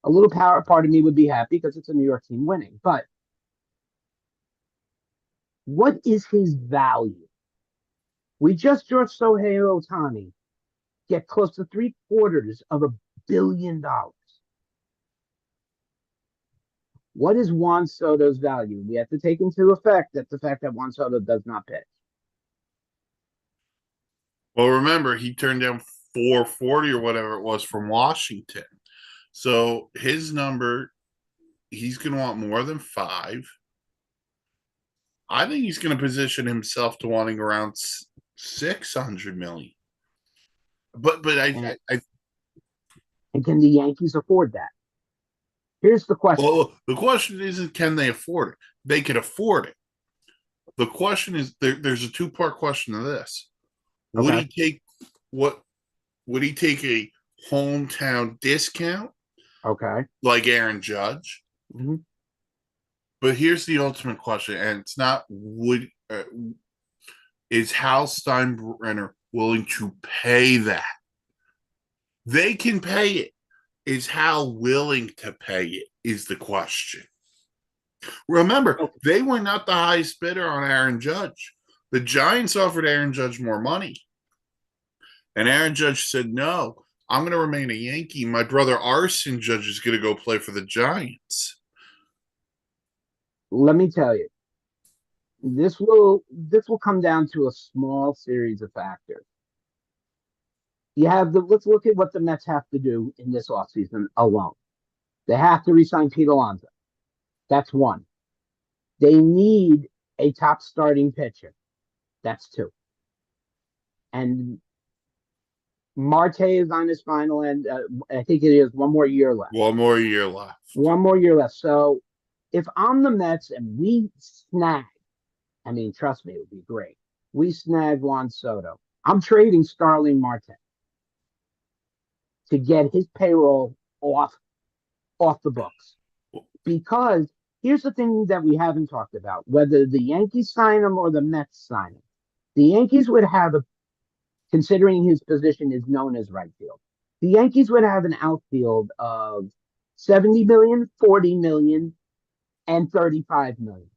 A little part of me would be happy because it's a New York team winning. But what is his value? We just George Shohei Ohtani get close to $750 million. What is Juan Soto's value? We have to take into effect that the fact that Juan Soto does not pitch. Well, remember, he turned down 440 or whatever it was from Washington. So his number, he's going to want more than 5. I think he's going to position himself to wanting around 600 million. But and can the Yankees afford that? Here's the question. Well, the question isn't can they afford it? They can afford it. The question is there's a 2-part question to this. Would he take would he take a hometown discount? Okay. Like Aaron Judge. Mm-hmm. But here's the ultimate question, and it's not is Hal Steinbrenner willing to pay that? They can pay it. Is Hal willing to pay it? Is the question. Remember, Okay. they were not the highest bidder on Aaron Judge. The Giants offered Aaron Judge more money. And Aaron Judge said, no, I'm going to remain a Yankee. My brother Arson Judge is going to go play for the Giants. Let me tell you, this will come down to a small series of factors. Let's look at what the Mets have to do in this offseason alone. They have to re-sign Pete Alonso. That's one. They need a top starting pitcher. That's two. And Marte is on his final end. I think it is one more year left. One more year left. One more year left. So if I'm the Mets and we snag, I mean, trust me, it would be great. We snag Juan Soto. I'm trading Starling Marte to get his payroll off the books. Because here's the thing that we haven't talked about: whether the Yankees sign him or the Mets sign him, the Yankees would have considering his position is known as right field, the Yankees would have an outfield of 70 million, 40 million, and 35 million.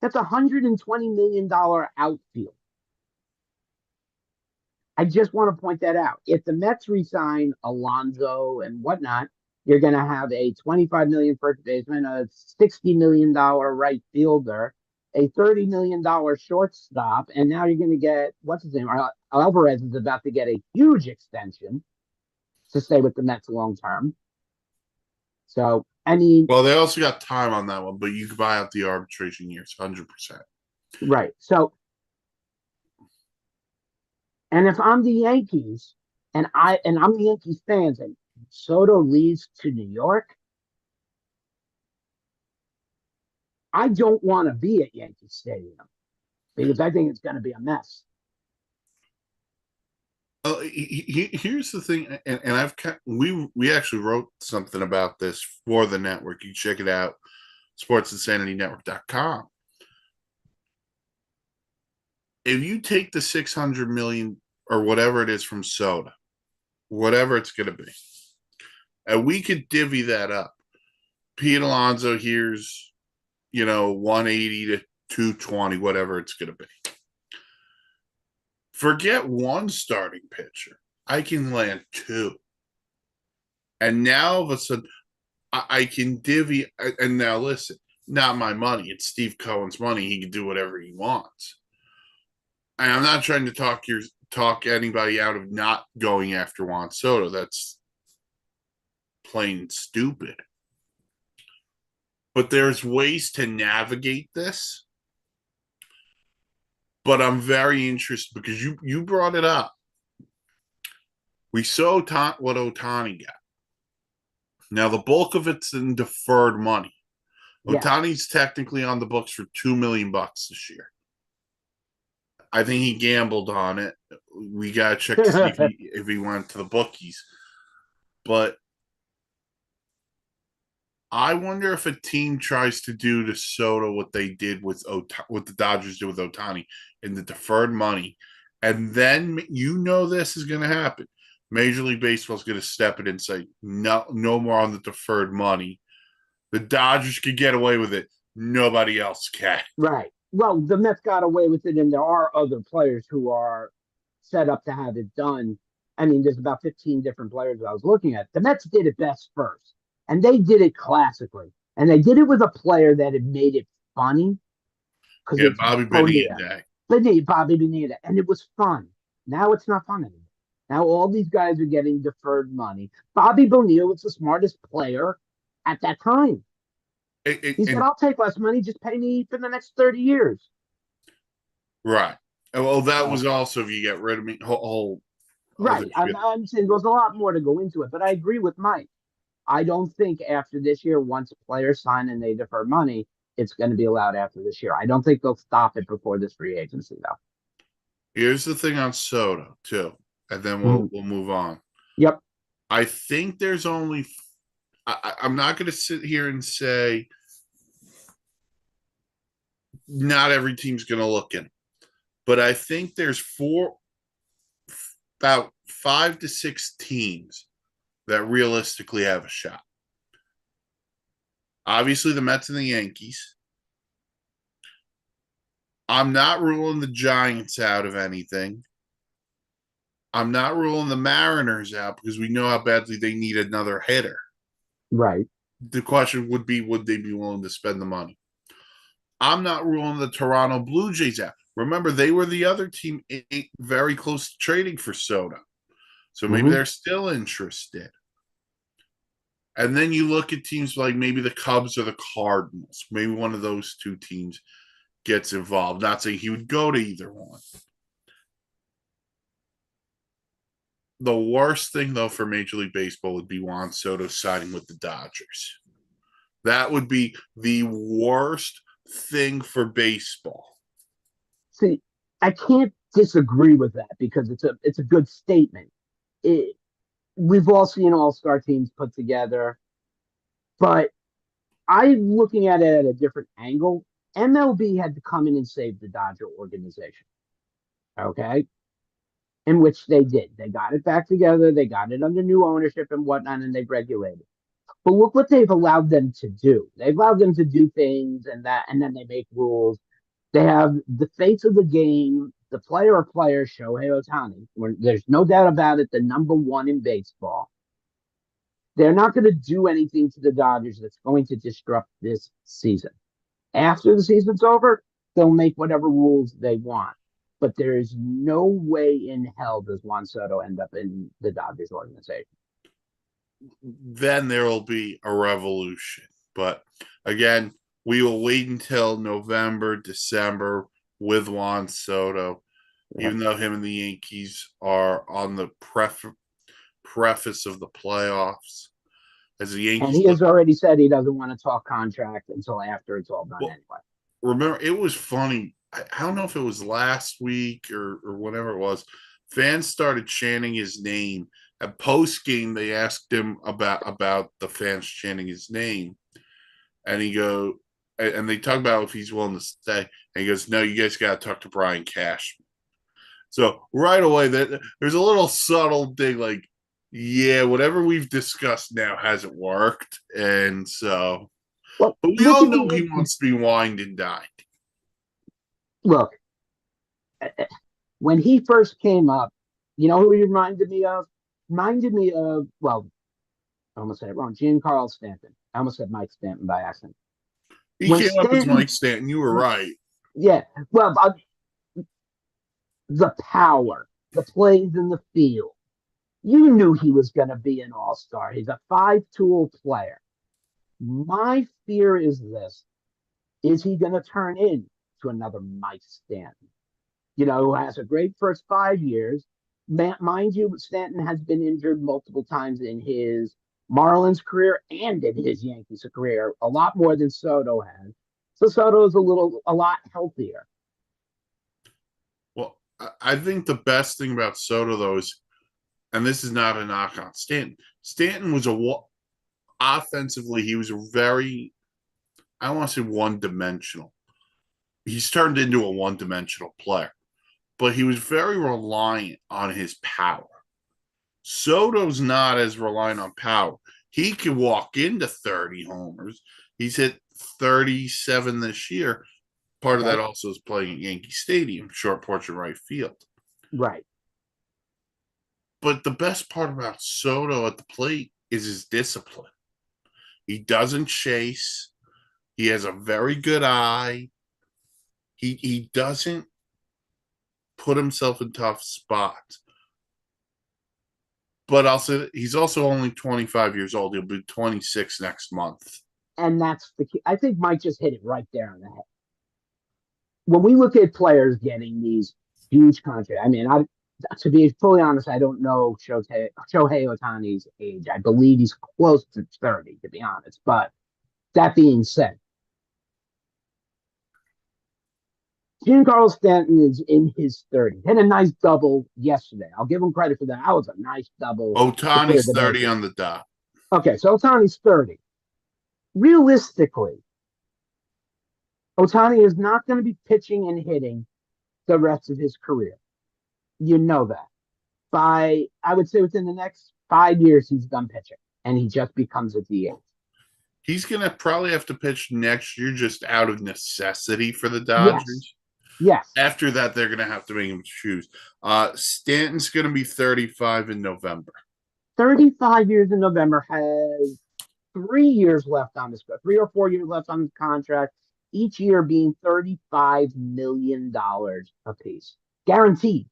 That's $120 million outfield. I just want to point that out. If the Mets resign Alonso and whatnot, you're going to have a 25 million first baseman, a $60 million right fielder, a $30 million shortstop, and now you're going to get what's his name? Alvarez is about to get a huge extension to stay with the Mets long term. So, I mean, well, they also got time on that one, but you can buy out the arbitration years, 100%. Right. So, and if I'm the Yankees and I'm the Yankees fans and Soto leaves to New York, I don't want to be at Yankee Stadium because I think it's going to be a mess. Here's the thing, and we actually wrote something about this for the network. You check it out, sportsinsanitynetwork.com. If you take the 600 million or whatever it is from Soda, whatever it's going to be, and we could divvy that up. Pete Alonso, here's 180 to 220, whatever it's going to be. Forget one starting pitcher. I can land two. And now all of a sudden, I can divvy. And now listen, not my money. It's Steve Cohen's money. He can do whatever he wants. And I'm not trying to talk anybody out of not going after Juan Soto. That's plain stupid. But there's ways to navigate this. But I'm very interested because you brought it up. We saw what Ohtani got. Now, the bulk of it's in deferred money. Yeah. Ohtani's technically on the books for $2 million this year. I think he gambled on it. We got to check to see if he went to the bookies. But I wonder if a team tries to do to Soto what they did with what the Dodgers did with Ohtani in the deferred money. And then this is going to happen. Major League Baseball is going to step in and say, no more on the deferred money. The Dodgers could get away with it. Nobody else can. Right. Well, the Mets got away with it, and there are other players who are set up to have it done. I mean, there's about 15 different players I was looking at. The Mets did it best first, and they did it classically. And they did it with a player that had made it funny. Yeah, Bobby Bonilla. Bobby Bonilla. And it was fun. Now it's not fun anymore. Now all these guys are getting deferred money. Bobby Bonilla was the smartest player at that time. He said, I'll take less money, just pay me for the next 30 years. Right. Well, that was also if you get rid of me. Right. I'm saying there's a lot more to go into it, but I agree with Mike. I don't think after this year, once players sign and they defer money, it's going to be allowed after this year. I don't think they'll stop it before this free agency, though. Here's the thing on Soto, too, and then we'll move on. Yep. I think there's only I'm not going to sit here and say not every team's going to look in, but I think there's about 5 to 6 teams that realistically have a shot. Obviously, the Mets and the Yankees. I'm not ruling the Giants out of anything. I'm not ruling the Mariners out because we know how badly they need another hitter. Right. The question would be, would they be willing to spend the money? I'm not ruling the Toronto Blue Jays out. Remember, they were the other team very close to trading for Soto. So maybe they're still interested. And then you look at teams like maybe the Cubs or the Cardinals. Maybe one of those two teams gets involved. Not saying he would go to either one. The worst thing, though, for Major League Baseball would be Juan Soto signing with the Dodgers. That would be the worst thing for baseball. See, I can't disagree with that because it's a good statement. We've all seen all-star teams put together, but I'm looking at it at a different angle. MLB had to come in and save the Dodger organization. Okay. In which they did. They got it back together. They got it under new ownership and whatnot, and they've regulated. But look what they've allowed them to do. They've allowed them to do things and then they make rules. They have the face of the game, the player of players, Shohei Ohtani. There's no doubt about it, the number one in baseball. They're not going to do anything to the Dodgers that's going to disrupt this season. After the season's over, they'll make whatever rules they want. But there is no way in hell does Juan Soto end up in the Dodgers organization. Then there will be a revolution. But again, we will wait until November, December with Juan Soto, even though him and the Yankees are on the preface of the playoffs. As the Yankees, and he has already said he doesn't want to talk contract until after it's all done anyway. Remember, it was funny. I don't know if it was last week or whatever it was. Fans started chanting his name. At post game, they asked him about the fans chanting his name, and and they talk about if he's willing to stay. And he goes, "No, you guys got to talk to Brian Cashman." So right away, there's a little subtle thing like, yeah, whatever we've discussed now hasn't worked, and so. Well, but we all know he wants to be wined and dined. Look, when he first came up, you know who he reminded me of? Well, I almost said it wrong. Giancarlo Stanton. I almost said Mike Stanton by accident. He came up as Mike Stanton. You were right. Yeah. Well, the power, the plays in the field. You knew he was going to be an all-star. He's a five-tool player. My fear is this. Is he going to turn into another Mike Stanton? You know, who has a great first 5 years. Mind you, Stanton has been injured multiple times in his Marlins career and in his Yankees career, a lot more than Soto has. So Soto is a lot healthier. Well, I think the best thing about Soto, though, is, and this is not a knock on Stanton. Stanton was offensively, he was a very, I don't want to say one-dimensional. He's turned into a one-dimensional player, but he was very reliant on his power. Soto's not as reliant on power. He can walk into 30 homers. He's hit 37 this year. Part of that also is playing at Yankee Stadium, short porch and right field. Right. But the best part about Soto at the plate is his discipline. He doesn't chase. He has a very good eye. He doesn't put himself in tough spots. But I'll say he's also only 25 years old. He'll be 26 next month. And that's the key. I think Mike just hit it right there on the head. When we look at players getting these huge contracts, I mean, to be fully honest, I don't know Shohei Ohtani's age. I believe he's close to 30, to be honest. But that being said, Giancarlo Stanton is in his 30s. Hit a nice double yesterday. I'll give him credit for that. That was a nice double. Ohtani's 30 on the dot. Okay, so Ohtani's 30. Realistically, Ohtani is not going to be pitching and hitting the rest of his career. You know that. I would say within the next 5 years, he's done pitching, and he just becomes a DH. He's gonna probably have to pitch next year just out of necessity for the Yes, Dodgers. yes. After that, they're gonna have to make him choose. Stanton's gonna be 35 in November. 35 years in November, has 3 years left on this, 3 or 4 years left on the contract, each year being $35 million apiece. Guaranteed.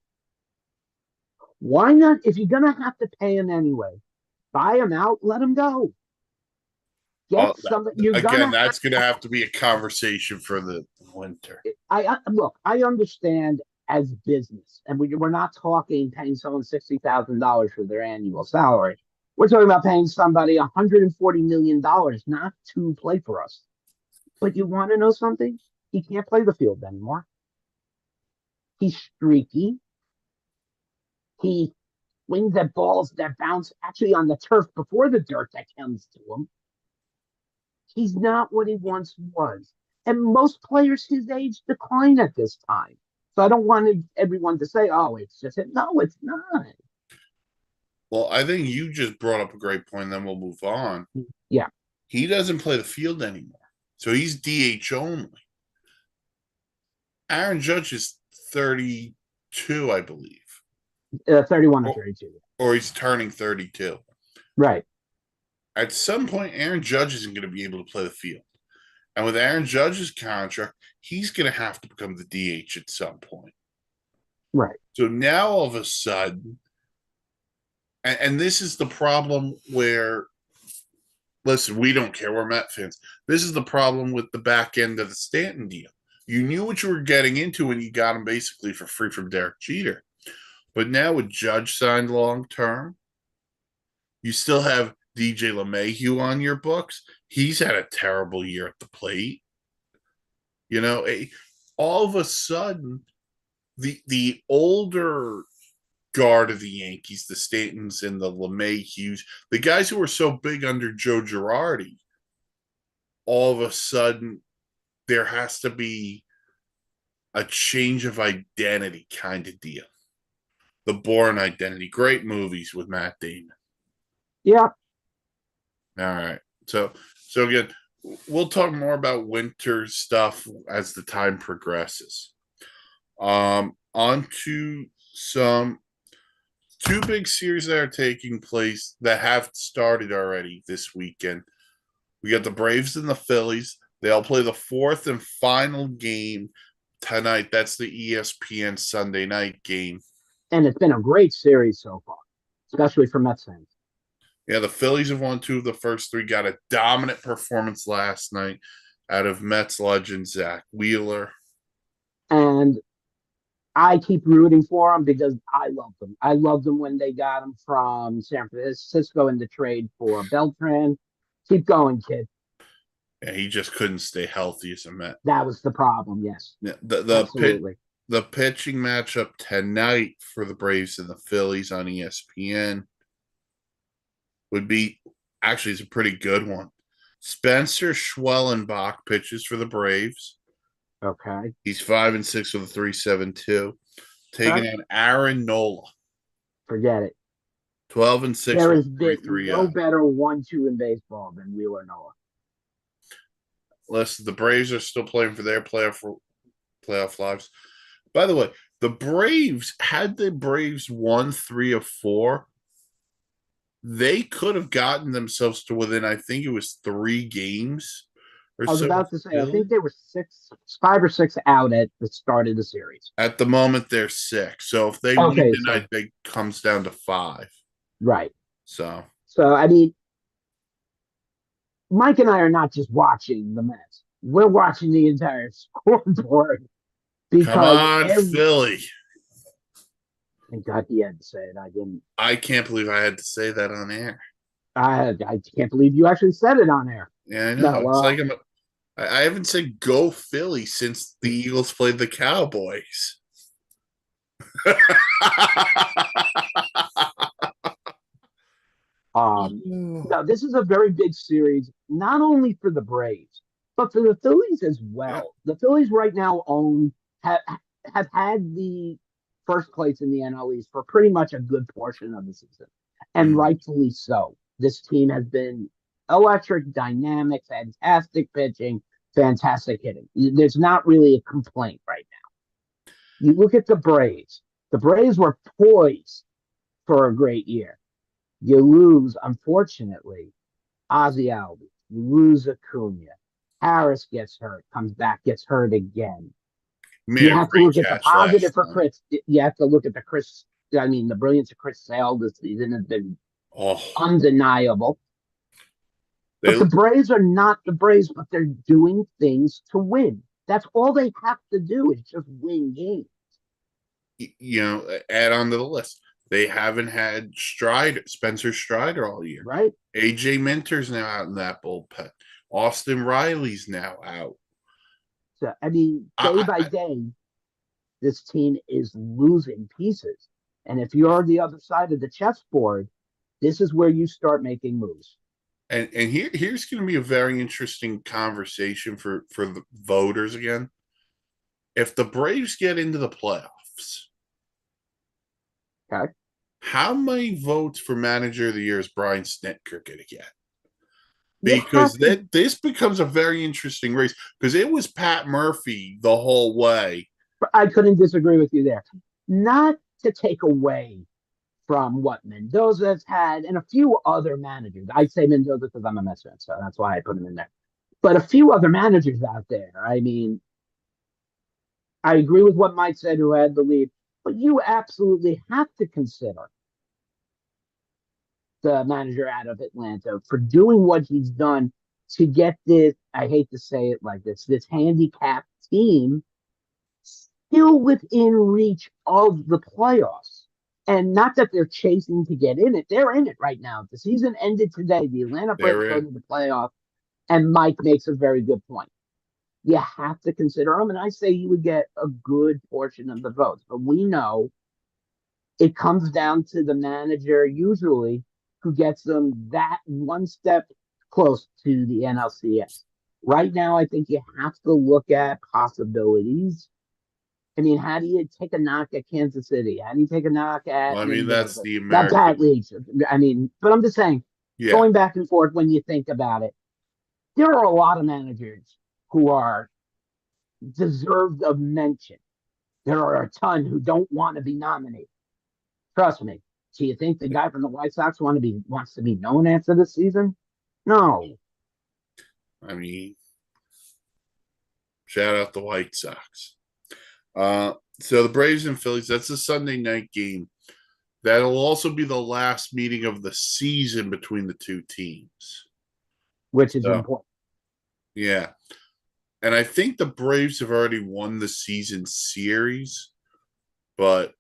Why not? If you're going to have to pay him anyway, buy him out, let him go. Get some, you're Again, gonna that's gonna have to be a conversation for the winter. look, I understand as business, and we're not talking paying someone $60,000 for their annual salary. We're talking about paying somebody $140 million not to play for us. But you want to know something? He can't play the field anymore. He's streaky. He swings at balls that bounce actually on the turf before the dirt that comes to him. He's not what he once was. And most players his age decline at this time. So I don't want everyone to say, oh, it's just it. No, it's not. Well, I think you just brought up a great point, then we'll move on. Yeah. He doesn't play the field anymore. So he's DH only. Aaron Judge is 32, I believe. 31 or 32. Or he's turning 32. Right. At some point, Aaron Judge isn't going to be able to play the field. And with Aaron Judge's contract, he's going to have to become the DH at some point. Right. So now all of a sudden, and this is the problem where, listen, we don't care. We're Met fans. This is the problem with the back end of the Stanton deal. You knew what you were getting into when you got him basically for free from Derek Jeter. But now with Judge signed long term, you still have DJ LeMahieu on your books. He's had a terrible year at the plate. You know, all of a sudden, the older guard of the Yankees, the Stantons and the LeMahieu's, the guys who were so big under Joe Girardi, all of a sudden there has to be a change of identity kind of deal. The Bourne Identity, great movies with Matt Damon. Yeah. All right. So again, we'll talk more about winter stuff as the time progresses. On to some two big series that are taking place that have started already this weekend. We got the Braves and the Phillies. They'll play the fourth and final game tonight. That's the ESPN Sunday night game. And it's been a great series so far, especially for Mets fans. Yeah, the Phillies have won 2 of the first 3, got a dominant performance last night out of Mets legend Zach Wheeler. And I keep rooting for them because I love them. I loved them when they got them from San Francisco in the trade for Beltran. Keep going, kid. Yeah, he just couldn't stay healthy as a Met. That was the problem, yes. Yeah, Absolutely. The pitching matchup tonight for the Braves and the Phillies on ESPN would be, actually, it's a pretty good one. Spencer Schwellenbach pitches for the Braves. Okay. He's 5-6 with a 3.72. Taking on Aaron Nola. Forget it. 12-6 There with is no better 1-2 in baseball than Wheeler Nola. Listen, the Braves are still playing for their playoff lives. By the way, the Braves, had the Braves won 3 of 4, they could have gotten themselves to within, I think it was 3 games. I was about to say, I think they were 5 or 6 out at the start of the series. At the moment, they're 6. So if they win tonight, it comes down to 5. Right. So I mean, Mike and I are not just watching the Mets. We're watching the entire scoreboard. Come on, Philly. Thank God he had to say it. I didn't. I can't believe I had to say that on air. I can't believe you actually said it on air. Yeah, I know. It's like I haven't said go Philly since the Eagles played the Cowboys. No, this is a very big series, not only for the Braves, but for the Phillies as well. Yeah. The Phillies right now have had the first place in the NL East for pretty much a good portion of the season, and rightfully so. This team has been Electric, dynamic, fantastic pitching, fantastic hitting. There's not really a complaint right now. You look at the Braves. The Braves were poised for a great year. You lose, unfortunately, Ozzy Albies. You lose Acuna. Harris gets hurt, comes back, gets hurt again. Made You a have to great look at the catch last positive for time. Chris. You have to look at the brilliance of Chris Sale this season has been Oh, undeniable. But they the Braves are not the Braves, but they're doing things to win. That's all they have to do is just win games. add on to the list. They haven't had Spencer Strider all year. Right? AJ Minter's now out in that bullpen. Austin Riley's now out. So, I mean, day by day, this team is losing pieces. And if you're the other side of the chessboard, this is where you start making moves. And here's going to be a very interesting conversation for the voters again. If the Braves get into the playoffs, okay, how many votes for Manager of the Year is Brian Snitker going to get? Because this becomes a very interesting race because it was Pat Murphy the whole way. I couldn't disagree with you there. Not to take away from what Mendoza's had and a few other managers. I say Mendoza because I'm a Mets fan, so that's why I put him in there. But a few other managers out there. I mean, I agree with what Mike said, who had the lead, but you absolutely have to consider the manager out of Atlanta for doing what he's done to get this, I hate to say it like this handicapped team still within reach of the playoffs. And not that they're chasing to get in it. They're in it right now. The season ended today. The Atlanta Braves go to the playoff. And Mike makes a very good point. You have to consider them. And I say you would get a good portion of the votes. But we know it comes down to the manager usually who gets them that one step close to the NLCS. Right now, I think you have to look at possibilities. I mean, how do you take a knock at Kansas City? How do you take a knock at? Well, I mean, that's the That's American. at least. I mean, but I'm just saying, going back and forth when you think about it, there are a lot of managers who are deserved of mention. There are a ton who don't want to be nominated. Trust me. Do you think the guy from the White Sox wants to be known after this season? No. I mean, shout out the White Sox. So the Braves and Phillies, that's a Sunday night game. That'll also be the last meeting of the season between the two teams. Which is important. Yeah. And I think the Braves have already won the season series, but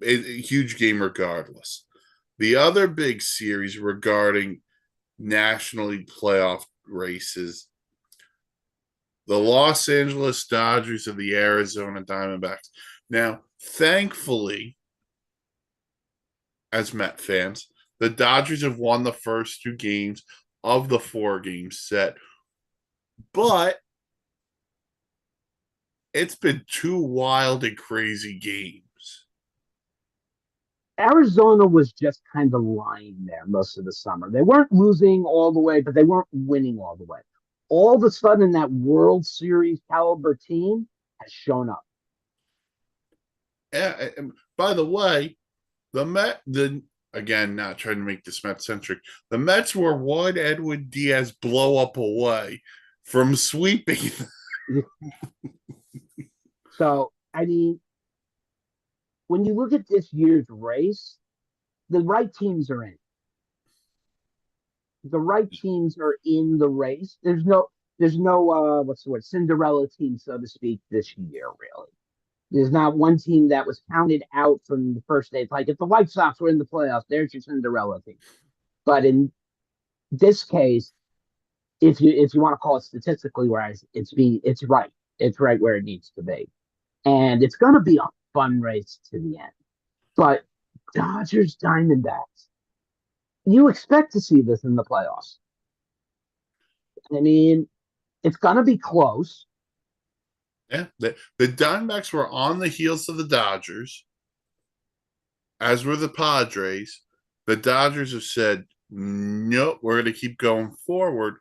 a huge game regardless. The other big series regarding National League playoff races, the Los Angeles Dodgers and the Arizona Diamondbacks. Now, thankfully, as Met fans, the Dodgers have won the first two games of the 4-game set, but it's been two wild and crazy games. Arizona was just kind of lying there most of the summer. They weren't losing all the way, but they weren't winning all the way. All of a sudden, that World Series caliber team has shown up. Yeah, by the way, again, not trying to make this Met centric, the Mets were one Edwin Diaz blow up away from sweeping. So, I mean, when you look at this year's race, the right teams are in. The right teams are in the race. There's no what's the word, Cinderella team, so to speak, this year, really. There's not one team that was counted out from the first day. It's like if the White Sox were in the playoffs, there's your Cinderella team. But in this case, if you want to call it statistically wise, it's right. It's right where it needs to be. And it's gonna be a fun race to the end. But Dodgers Diamondbacks, you expect to see this in the playoffs. I mean, it's going to be close. Yeah, the Diamondbacks were on the heels of the Dodgers, as were the Padres. The Dodgers have said, Nope, we're going to keep going forward.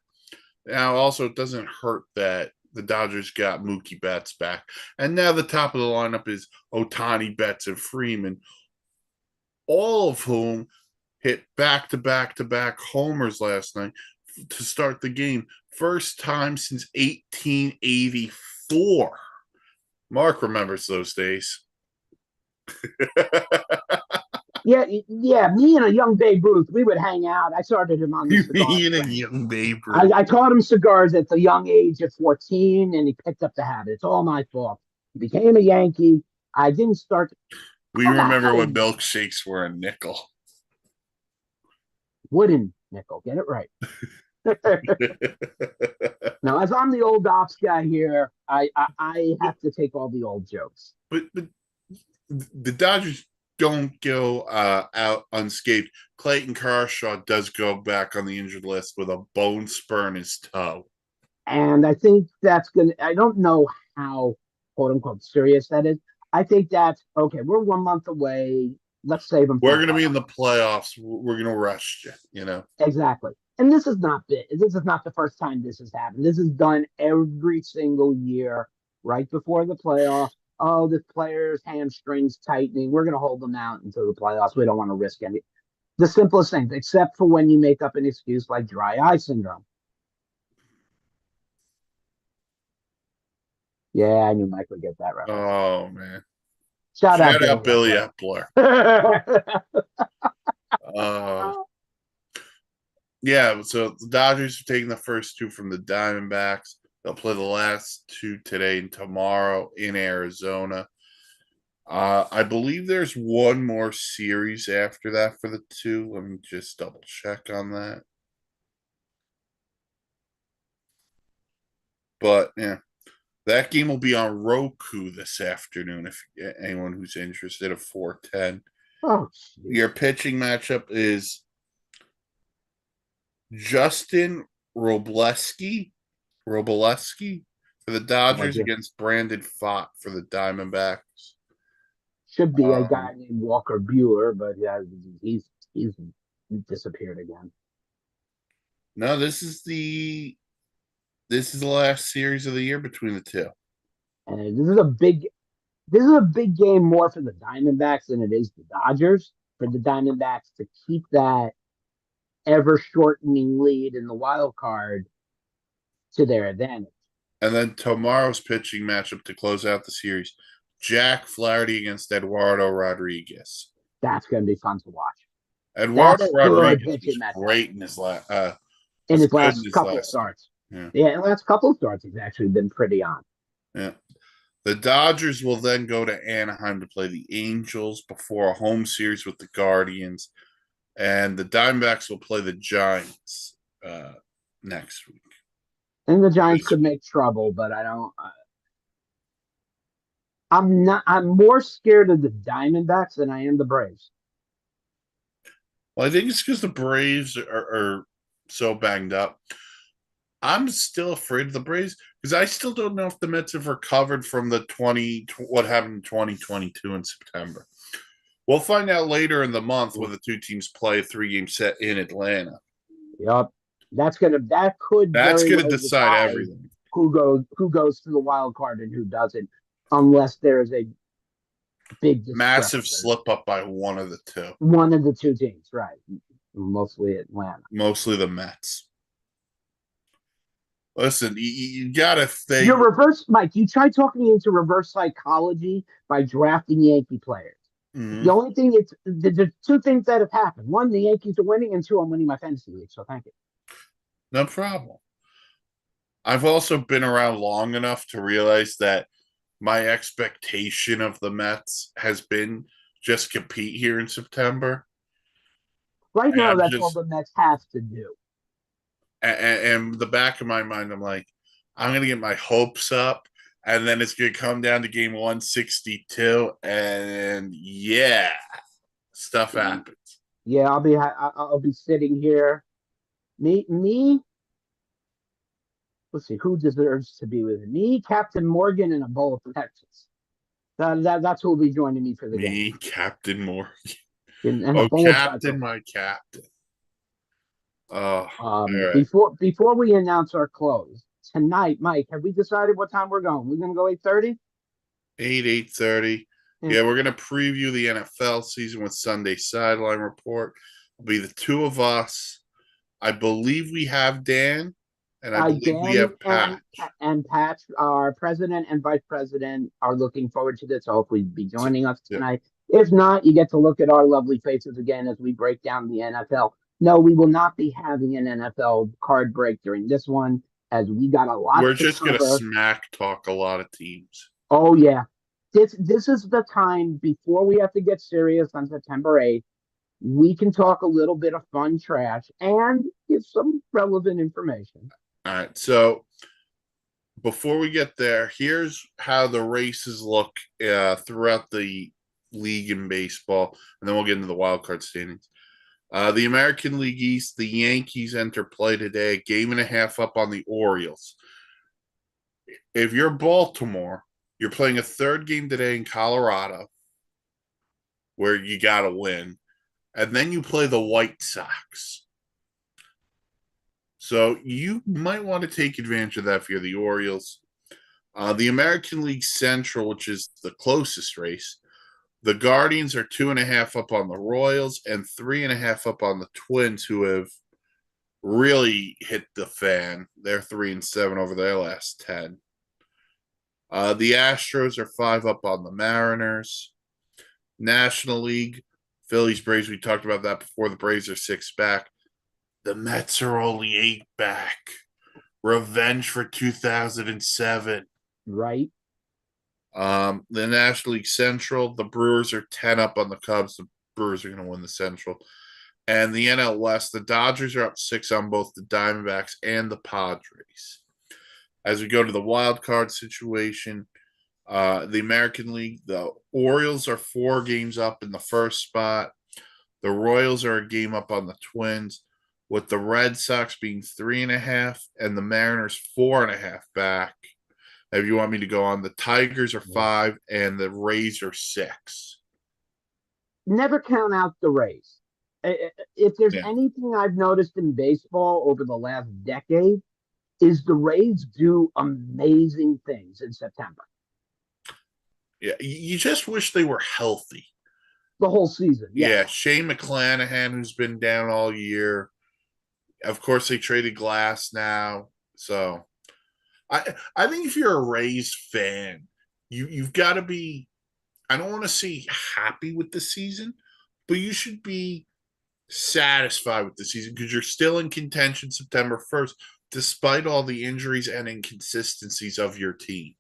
Now, also, it doesn't hurt that the Dodgers got Mookie Betts back. And now the top of the lineup is Otani, Betts, and Freeman, all of whom hit back to back to back homers last night to start the game. First time since 1884. Mark remembers those days. Yeah, me and a young Babe Ruth, we would hang out. I started him on the You cigar. mean a young Babe Ruth? I taught him cigars at the young age of 14, and he picked up the habit. It's all my fault. He became a Yankee. I didn't start. We remember when milkshakes were a nickel. Wooden nickel. Get it right. Now, as I'm the old ops guy here, I have to take all the old jokes. But the Dodgers don't go out unscathed. Clayton Kershaw does go back on the injured list with a bone spur in his toe. And I think that's going to, I don't know how, quote unquote, serious that is. I think that's okay. We're 1 month away. Let's save them. We're going to be in the playoffs. We're going to rush you, Exactly. And this is not the first time this has happened. This is done every single year right before the playoffs. Oh, the player's hamstrings tightening. We're going to hold them out until the playoffs. We don't want to risk any. The simplest things, except for when you make up an excuse like dry eye syndrome. Yeah, I knew Mike would get that right. Oh, man. Shout out Billy Epler. Yeah, so the Dodgers are taking the first two from the Diamondbacks. They'll play the last two today and tomorrow in Arizona. I believe there's one more series after that for the two. Let me just double check on that. But yeah, that game will be on Roku this afternoon. If anyone who's interested, at 4:10. Oh, your pitching matchup is Justin Robleski for the Dodgers against Brandon Pfaadt for the Diamondbacks. Should be a guy named Walker Bueller, but yeah, he's disappeared again. No, this is the last series of the year between the two. And this is a big game more for the Diamondbacks than it is the Dodgers. For the Diamondbacks to keep that ever shortening lead in the wild card to their advantage. And then tomorrow's pitching matchup to close out the series, Jack Flaherty against Eduardo Rodriguez. That's going to be fun to watch. Eduardo Rodriguez was great in his last couple of starts. Yeah, the last couple of starts he's actually been pretty on. Yeah. The Dodgers will then go to Anaheim to play the Angels before a home series with the Guardians. And the Diamondbacks will play the Giants next week. And the Giants could make trouble, but I don't. I'm more scared of the Diamondbacks than I am the Braves. Well, I think it's because the Braves are so banged up. I'm still afraid of the Braves because I still don't know if the Mets have recovered from what happened in 2022 in September. We'll find out later in the month when the two teams play a 3-game set in Atlanta. Yep. That's gonna decide everything. Who goes to the wild card and who doesn't, unless there is a big massive slip up by one of the two. One of the two teams, right? Mostly Atlanta. Mostly the Mets. Listen, you gotta think. You're reverse, Mike. You try talking into reverse psychology by drafting Yankee players. Mm-hmm. The only thing the two things that have happened: one, the Yankees are winning, and two, I'm winning my fantasy league. So thank you. No problem. I've also been around long enough to realize that my expectation of the Mets has been just compete here in September. Right now, that's all the Mets have to do. And the back of my mind, I'm like, I'm going to get my hopes up, and then it's going to come down to game 162, and yeah, stuff happens. Yeah, I'll be sitting here. Me. Let's see who deserves to be with me. Captain Morgan, and a bowl of Texas. That's who will be joining me for the game. Me, Captain Morgan. And Captain, my captain. All right. Before we announce our close tonight, Mike, have we decided what time we're going? We're gonna go 8:30? 8:30. Yeah. Yeah, we're gonna preview the NFL season with Sunday sideline report. It'll be the two of us. I believe we have Dan, and I believe we Dan have Pat. and Pat, our president and vice president, are looking forward to this. Hopefully, be joining us Yeah. tonight. If not, you get to look at our lovely faces again as we break down the NFL. No, we will not be having an NFL card break during this one, as we got a lot We're to just gonna cover. smack talk a lot of teams. Oh yeah, this is the time before we have to get serious on September 8th. We can talk a little bit of fun trash and give some relevant information. All right. So before we get there, here's how the races look throughout the league in baseball, and then we'll get into the wild card standings. The American League East, the Yankees enter play today, game and a half up on the Orioles. If you're Baltimore, you're playing a third game today in Colorado, where you got to win, and then you play the White Sox. So you might want to take advantage of that if you're the Orioles. The American League Central, which is the closest race, the Guardians are 2.5 up on the Royals and 3.5 up on the Twins, who have really hit the fan. They're 3-7 over their last 10. The Astros are 5 up on the Mariners. National League, Phillies, Braves, we talked about that before. The Braves are 6 back. The Mets are only 8 back. Revenge for 2007. Right. The National League Central, the Brewers are 10 up on the Cubs. The Brewers are going to win the Central. And the NL West, the Dodgers are up 6 on both the Diamondbacks and the Padres. As we go to the wild card situation, the American League, the Orioles are 4 games up in the first spot. The Royals are a game up on the Twins, with the Red Sox being 3.5 and the Mariners 4.5 back. If you want me to go on, the Tigers are 5 and the Rays are 6. Never count out the Rays. If there's anything I've noticed in baseball over the last decade, is the Rays do amazing things in September. Yeah, you just wish they were healthy. The whole season. Yeah, Shane McClanahan, who's been down all year. Of course, they traded Glass now. So I think if you're a Rays fan, you've got to be, I don't want to say happy with the season, but you should be satisfied with the season because you're still in contention September 1st, despite all the injuries and inconsistencies of your team.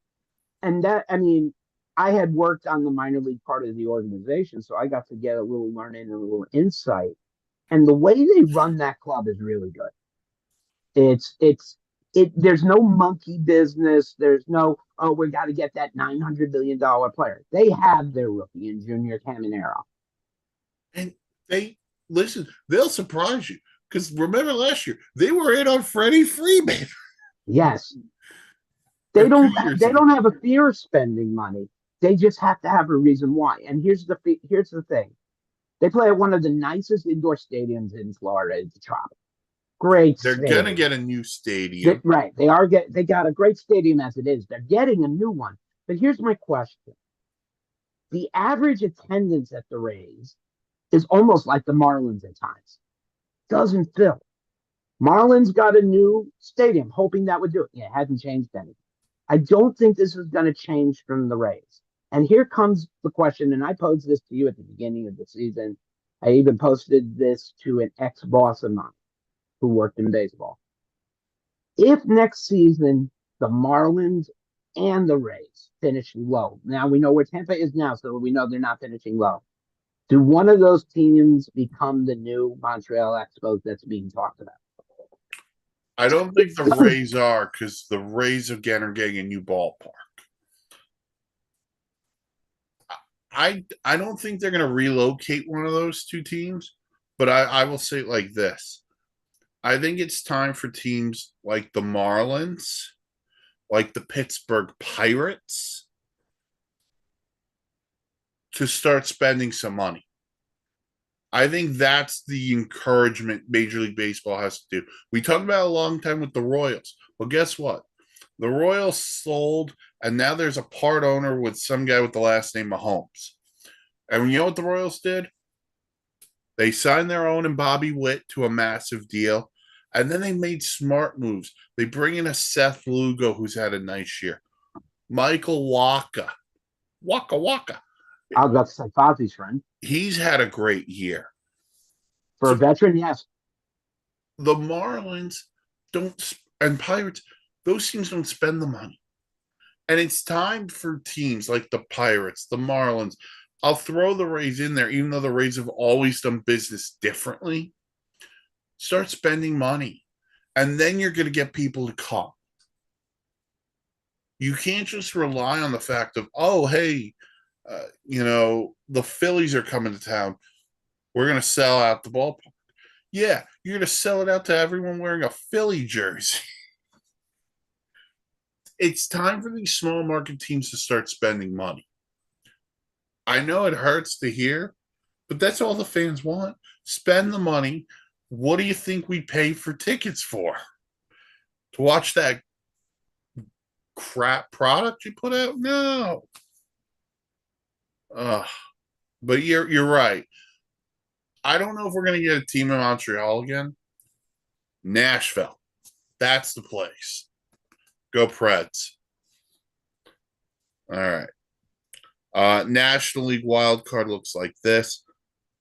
And that, I mean, I had worked on the minor league part of the organization, so I got to get a little learning and a little insight. And the way they run that club is really good. There's no monkey business. There's no, oh, we got to get that $900 million player. They have their rookie in Junior Caminero. And they'll surprise you. Because remember last year, they were in on Freddie Freeman. Yes. They don't have a fear of spending money. They just have to have a reason why. And here's the thing. They play at one of the nicest indoor stadiums in Florida, the Trop. Great. They're going to get a new stadium. They got a great stadium as it is. They're getting a new one. But here's my question. The average attendance at the Rays is almost like the Marlins at times. Doesn't fill. Marlins got a new stadium, hoping that would do it. Yeah, it hasn't changed anything. I don't think this is going to change from the Rays. And here comes the question, and I posed this to you at the beginning of the season. I even posted this to an ex-boss of mine who worked in baseball. If next season the Marlins and the Rays finish low, now we know where Tampa is now, so we know they're not finishing low. Do one of those teams become the new Montreal Expos that's being talked about? I don't think the Rays are, because the Rays again are getting a new ballpark. I don't think they're going to relocate one of those two teams, but I will say it like this. I think it's time for teams like the Marlins, like the Pittsburgh Pirates, to start spending some money. I think that's the encouragement Major League Baseball has to do. We talked about it a long time with the Royals. Well, guess what? The Royals sold, and now there's a part owner with some guy with the last name Mahomes. And you know what the Royals did? They signed their own and Bobby Witt to a massive deal. And then they made smart moves. They bring in a Seth Lugo who's had a nice year. Michael Waka. Waka Waka. I was about to say Fozzie's friend. He's had a great year. For a veteran, yes. The Marlins don't, and Pirates, those teams don't spend the money. And it's time for teams like the Pirates, the Marlins. I'll throw the Rays in there, even though the Rays have always done business differently. Start spending money. And then you're going to get people to come. You can't just rely on the fact of, oh, hey, the Phillies are coming to town. We're going to sell out the ballpark. Yeah, you're going to sell it out to everyone wearing a Philly jersey. It's time for these small market teams to start spending money. I know it hurts to hear, but that's all the fans want. Spend the money. What do you think we pay for tickets for? To watch that crap product you put out? No. But you're right. I don't know if we're going to get a team in Montreal again. Nashville. That's the place. Go Preds. All right. National League wild card looks like this.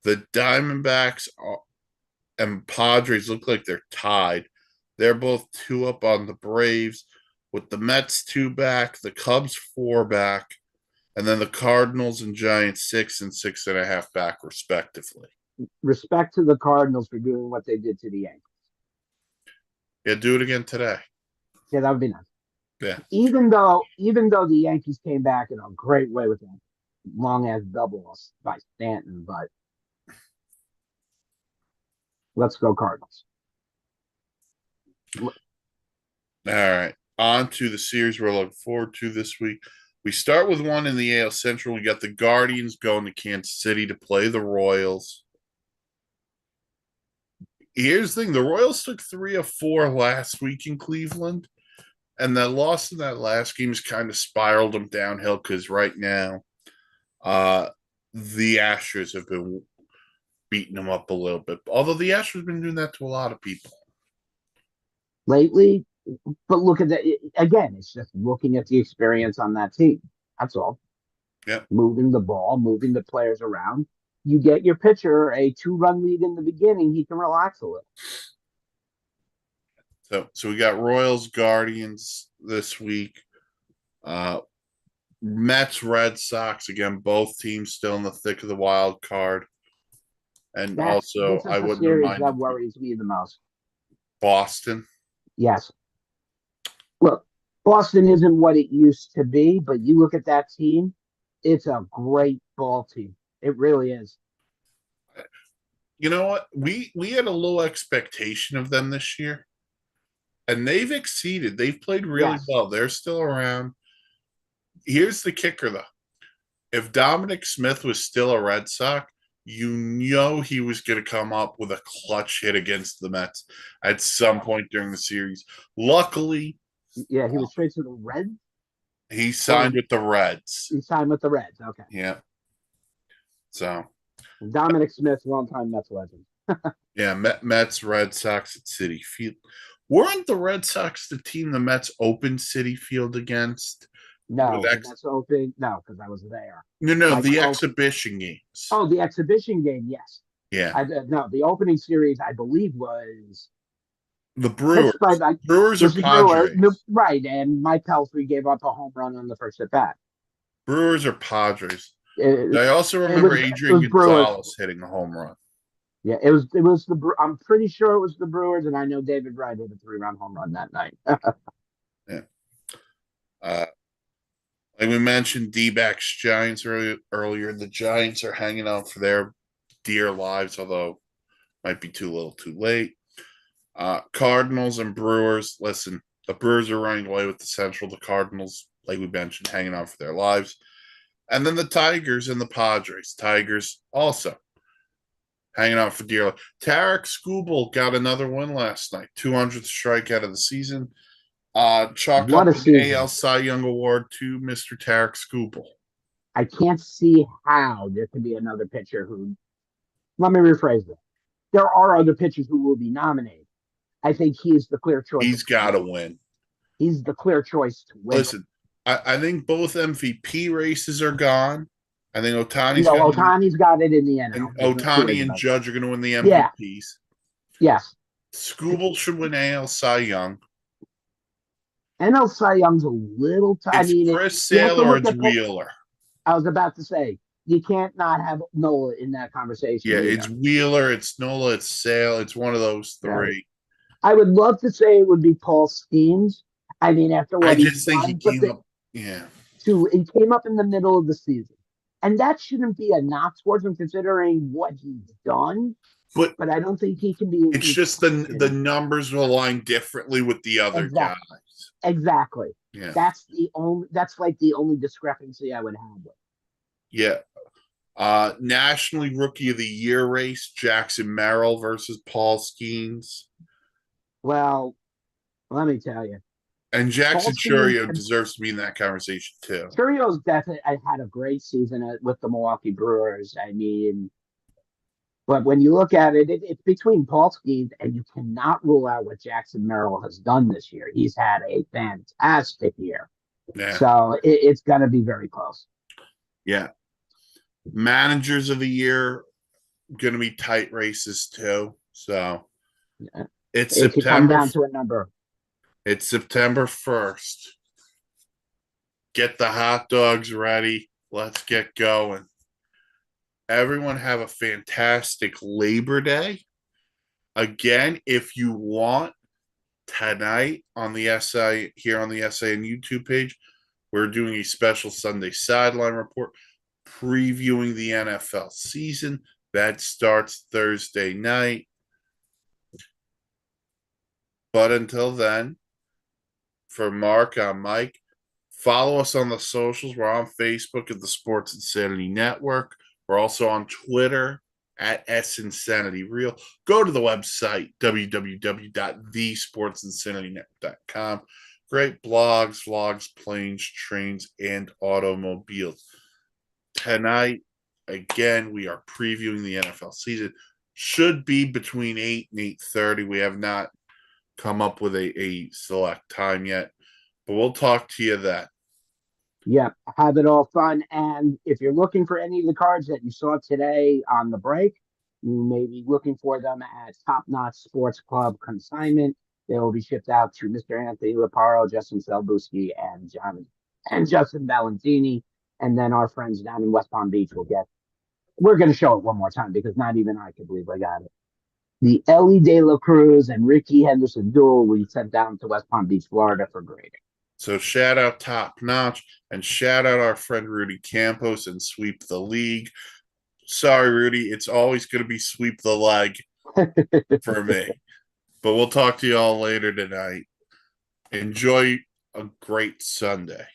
The Diamondbacks and Padres look like they're tied. They're both 2 up on the Braves, with the Mets 2 back, the Cubs 4 back, and then the Cardinals and Giants 6 and 6.5 back, respectively. Respect to the Cardinals for doing what they did to the Yankees. Yeah, do it again today. Yeah, that would be nice. Yeah. Even though the Yankees came back in a great way with that long ass double by Stanton, but let's go Cardinals. All right. On to the series we're looking forward to this week. We start with one in the AL Central. We got the Guardians going to Kansas City to play the Royals. Here's the thing. The Royals took 3 of 4 last week in Cleveland. And that loss in that last game has kind of spiraled them downhill because right now the Astros have been beating them up a little bit. Although the Astros have been doing that to a lot of people lately. But look at that again. It's just looking at the experience on that team. That's all. Yeah. Moving the ball, moving the players around. You get your pitcher a 2-run lead in the beginning, he can relax a little. So we got Royals, Guardians this week. Mets, Red Sox, again, both teams still in the thick of the wild card. And This is I the wouldn't series mind that worries me the most. Boston. Yes. Look, Boston isn't what it used to be, but you look at that team, it's a great ball team. It really is. You know what? We had a low expectation of them this year, and they've exceeded. They've played really well. They're still around. Here's the kicker, though. If Dominic Smith was still a Red Sox, you know he was going to come up with a clutch hit against the Mets at some point during the series. Luckily, yeah, he was straight to the Reds. He signed with the Reds. He signed with the Reds. Okay. Yeah. So Dominic Smith, longtime Mets legend. yeah, Mets, Red Sox at Citi Field. Weren't the Red Sox the team the Mets opened Citi Field against? No, that's open. No, because I was there. No, the exhibition games. Oh, the exhibition game, yes. Yeah. No, the opening series, I believe, was the Brewers. Brewers or Padres. Right, and Mike Pelfrey gave up a home run on the first at bat. Brewers or Padres. I also remember Adrian Gonzalez hitting a home run. Yeah, it was the. I'm pretty sure it was the Brewers, and I know David Wright hit a 3-run home run that night. Yeah. Like we mentioned, D-backs Giants earlier. The Giants are hanging on for their dear lives, although might be too little, too late. Cardinals and Brewers. Listen, the Brewers are running away with the Central. The Cardinals, like we mentioned, hanging on for their lives. And then the Tigers and the Padres. Tigers also hanging out for dear life. Tarek Skubal got another win last night, 200th strikeout of the season. Chalk What up a an season. AL Cy Young Award to Mr. Tarek Skubal. I can't see how there could be another pitcher who, let me rephrase that. There are other pitchers who will be nominated. I think he is the clear choice. He's got to win. He's the clear choice to win. Listen, I think both MVP races are gone. I think Otani's No, got Otani's got it in the NL. and There's no two ways Otani and about it. Judge are going to win the Yeah. MVPs. Yes. Skubal should win AL Cy Young. NL Cy Young's a little tiny. It's Chris Sale or it's Wheeler. I was about to say, you can't not have Nola in that conversation. Yeah, either. it's Wheeler, it's Nola, it's Sale. It's one of those three. I would love to say it would be Paul Skeens. I mean, after what I just think he came up. Yeah. He came up in the middle of the season. And that shouldn't be a knock towards him considering what he's done. But I don't think he can be. It's just the numbers will align differently with the other guys. Exactly. Yeah. That's like the only discrepancy I would have with. Yeah. Nationally Rookie of the Year race, Jackson Merrill versus Paul Skeens. Well, let me tell you. And Jackson Chourio deserves to be in that conversation too. Chourio's definitely had a great season with the Milwaukee Brewers. I mean, but when you look at it, it's between Paul Skeens, and you cannot rule out what Jackson Merrill has done this year. He's had a fantastic year. Yeah. So it's going to be very close. Yeah. Managers of the Year, going to be tight races too. So it's September. September. Come down to a number. It's September 1st. Get the hot dogs ready. Let's get going. Everyone have a fantastic Labor Day. Again, if you want, tonight on the SI, here on the SIN YouTube page, we're doing a special Sunday sideline report previewing the NFL season. That starts Thursday night. But until then, for Mark, I'm Mike. Follow us on the socials. We're on Facebook at the Sports Insanity Network. We're also on Twitter at SInsanityReal. Go to the website, www.thesportsinsanitynetwork.com. Great blogs, vlogs, planes, trains, and automobiles. Tonight, again, we are previewing the NFL season. Should be between 8 and 8:30. We have not come up with a select time yet, but we'll talk to you then. Yeah, have it all fun. And if you're looking for any of the cards that you saw today on the break, you may be looking for them at Top Notch Sports Club Consignment. They will be shipped out to Mr. Anthony Laparo, Justin Selbuski, and Justin Valentini. And then our friends down in West Palm Beach will get. We're going to show it one more time because not even I can believe I got it. The Ellie De La Cruz and Ricky Henderson duel we sent down to West Palm Beach, Florida for grading. So shout out Top Notch and shout out our friend Rudy Campos and Sweep the League. Sorry, Rudy, it's always going to be Sweep the Leg for me. But we'll talk to you all later tonight. Enjoy a great Sunday.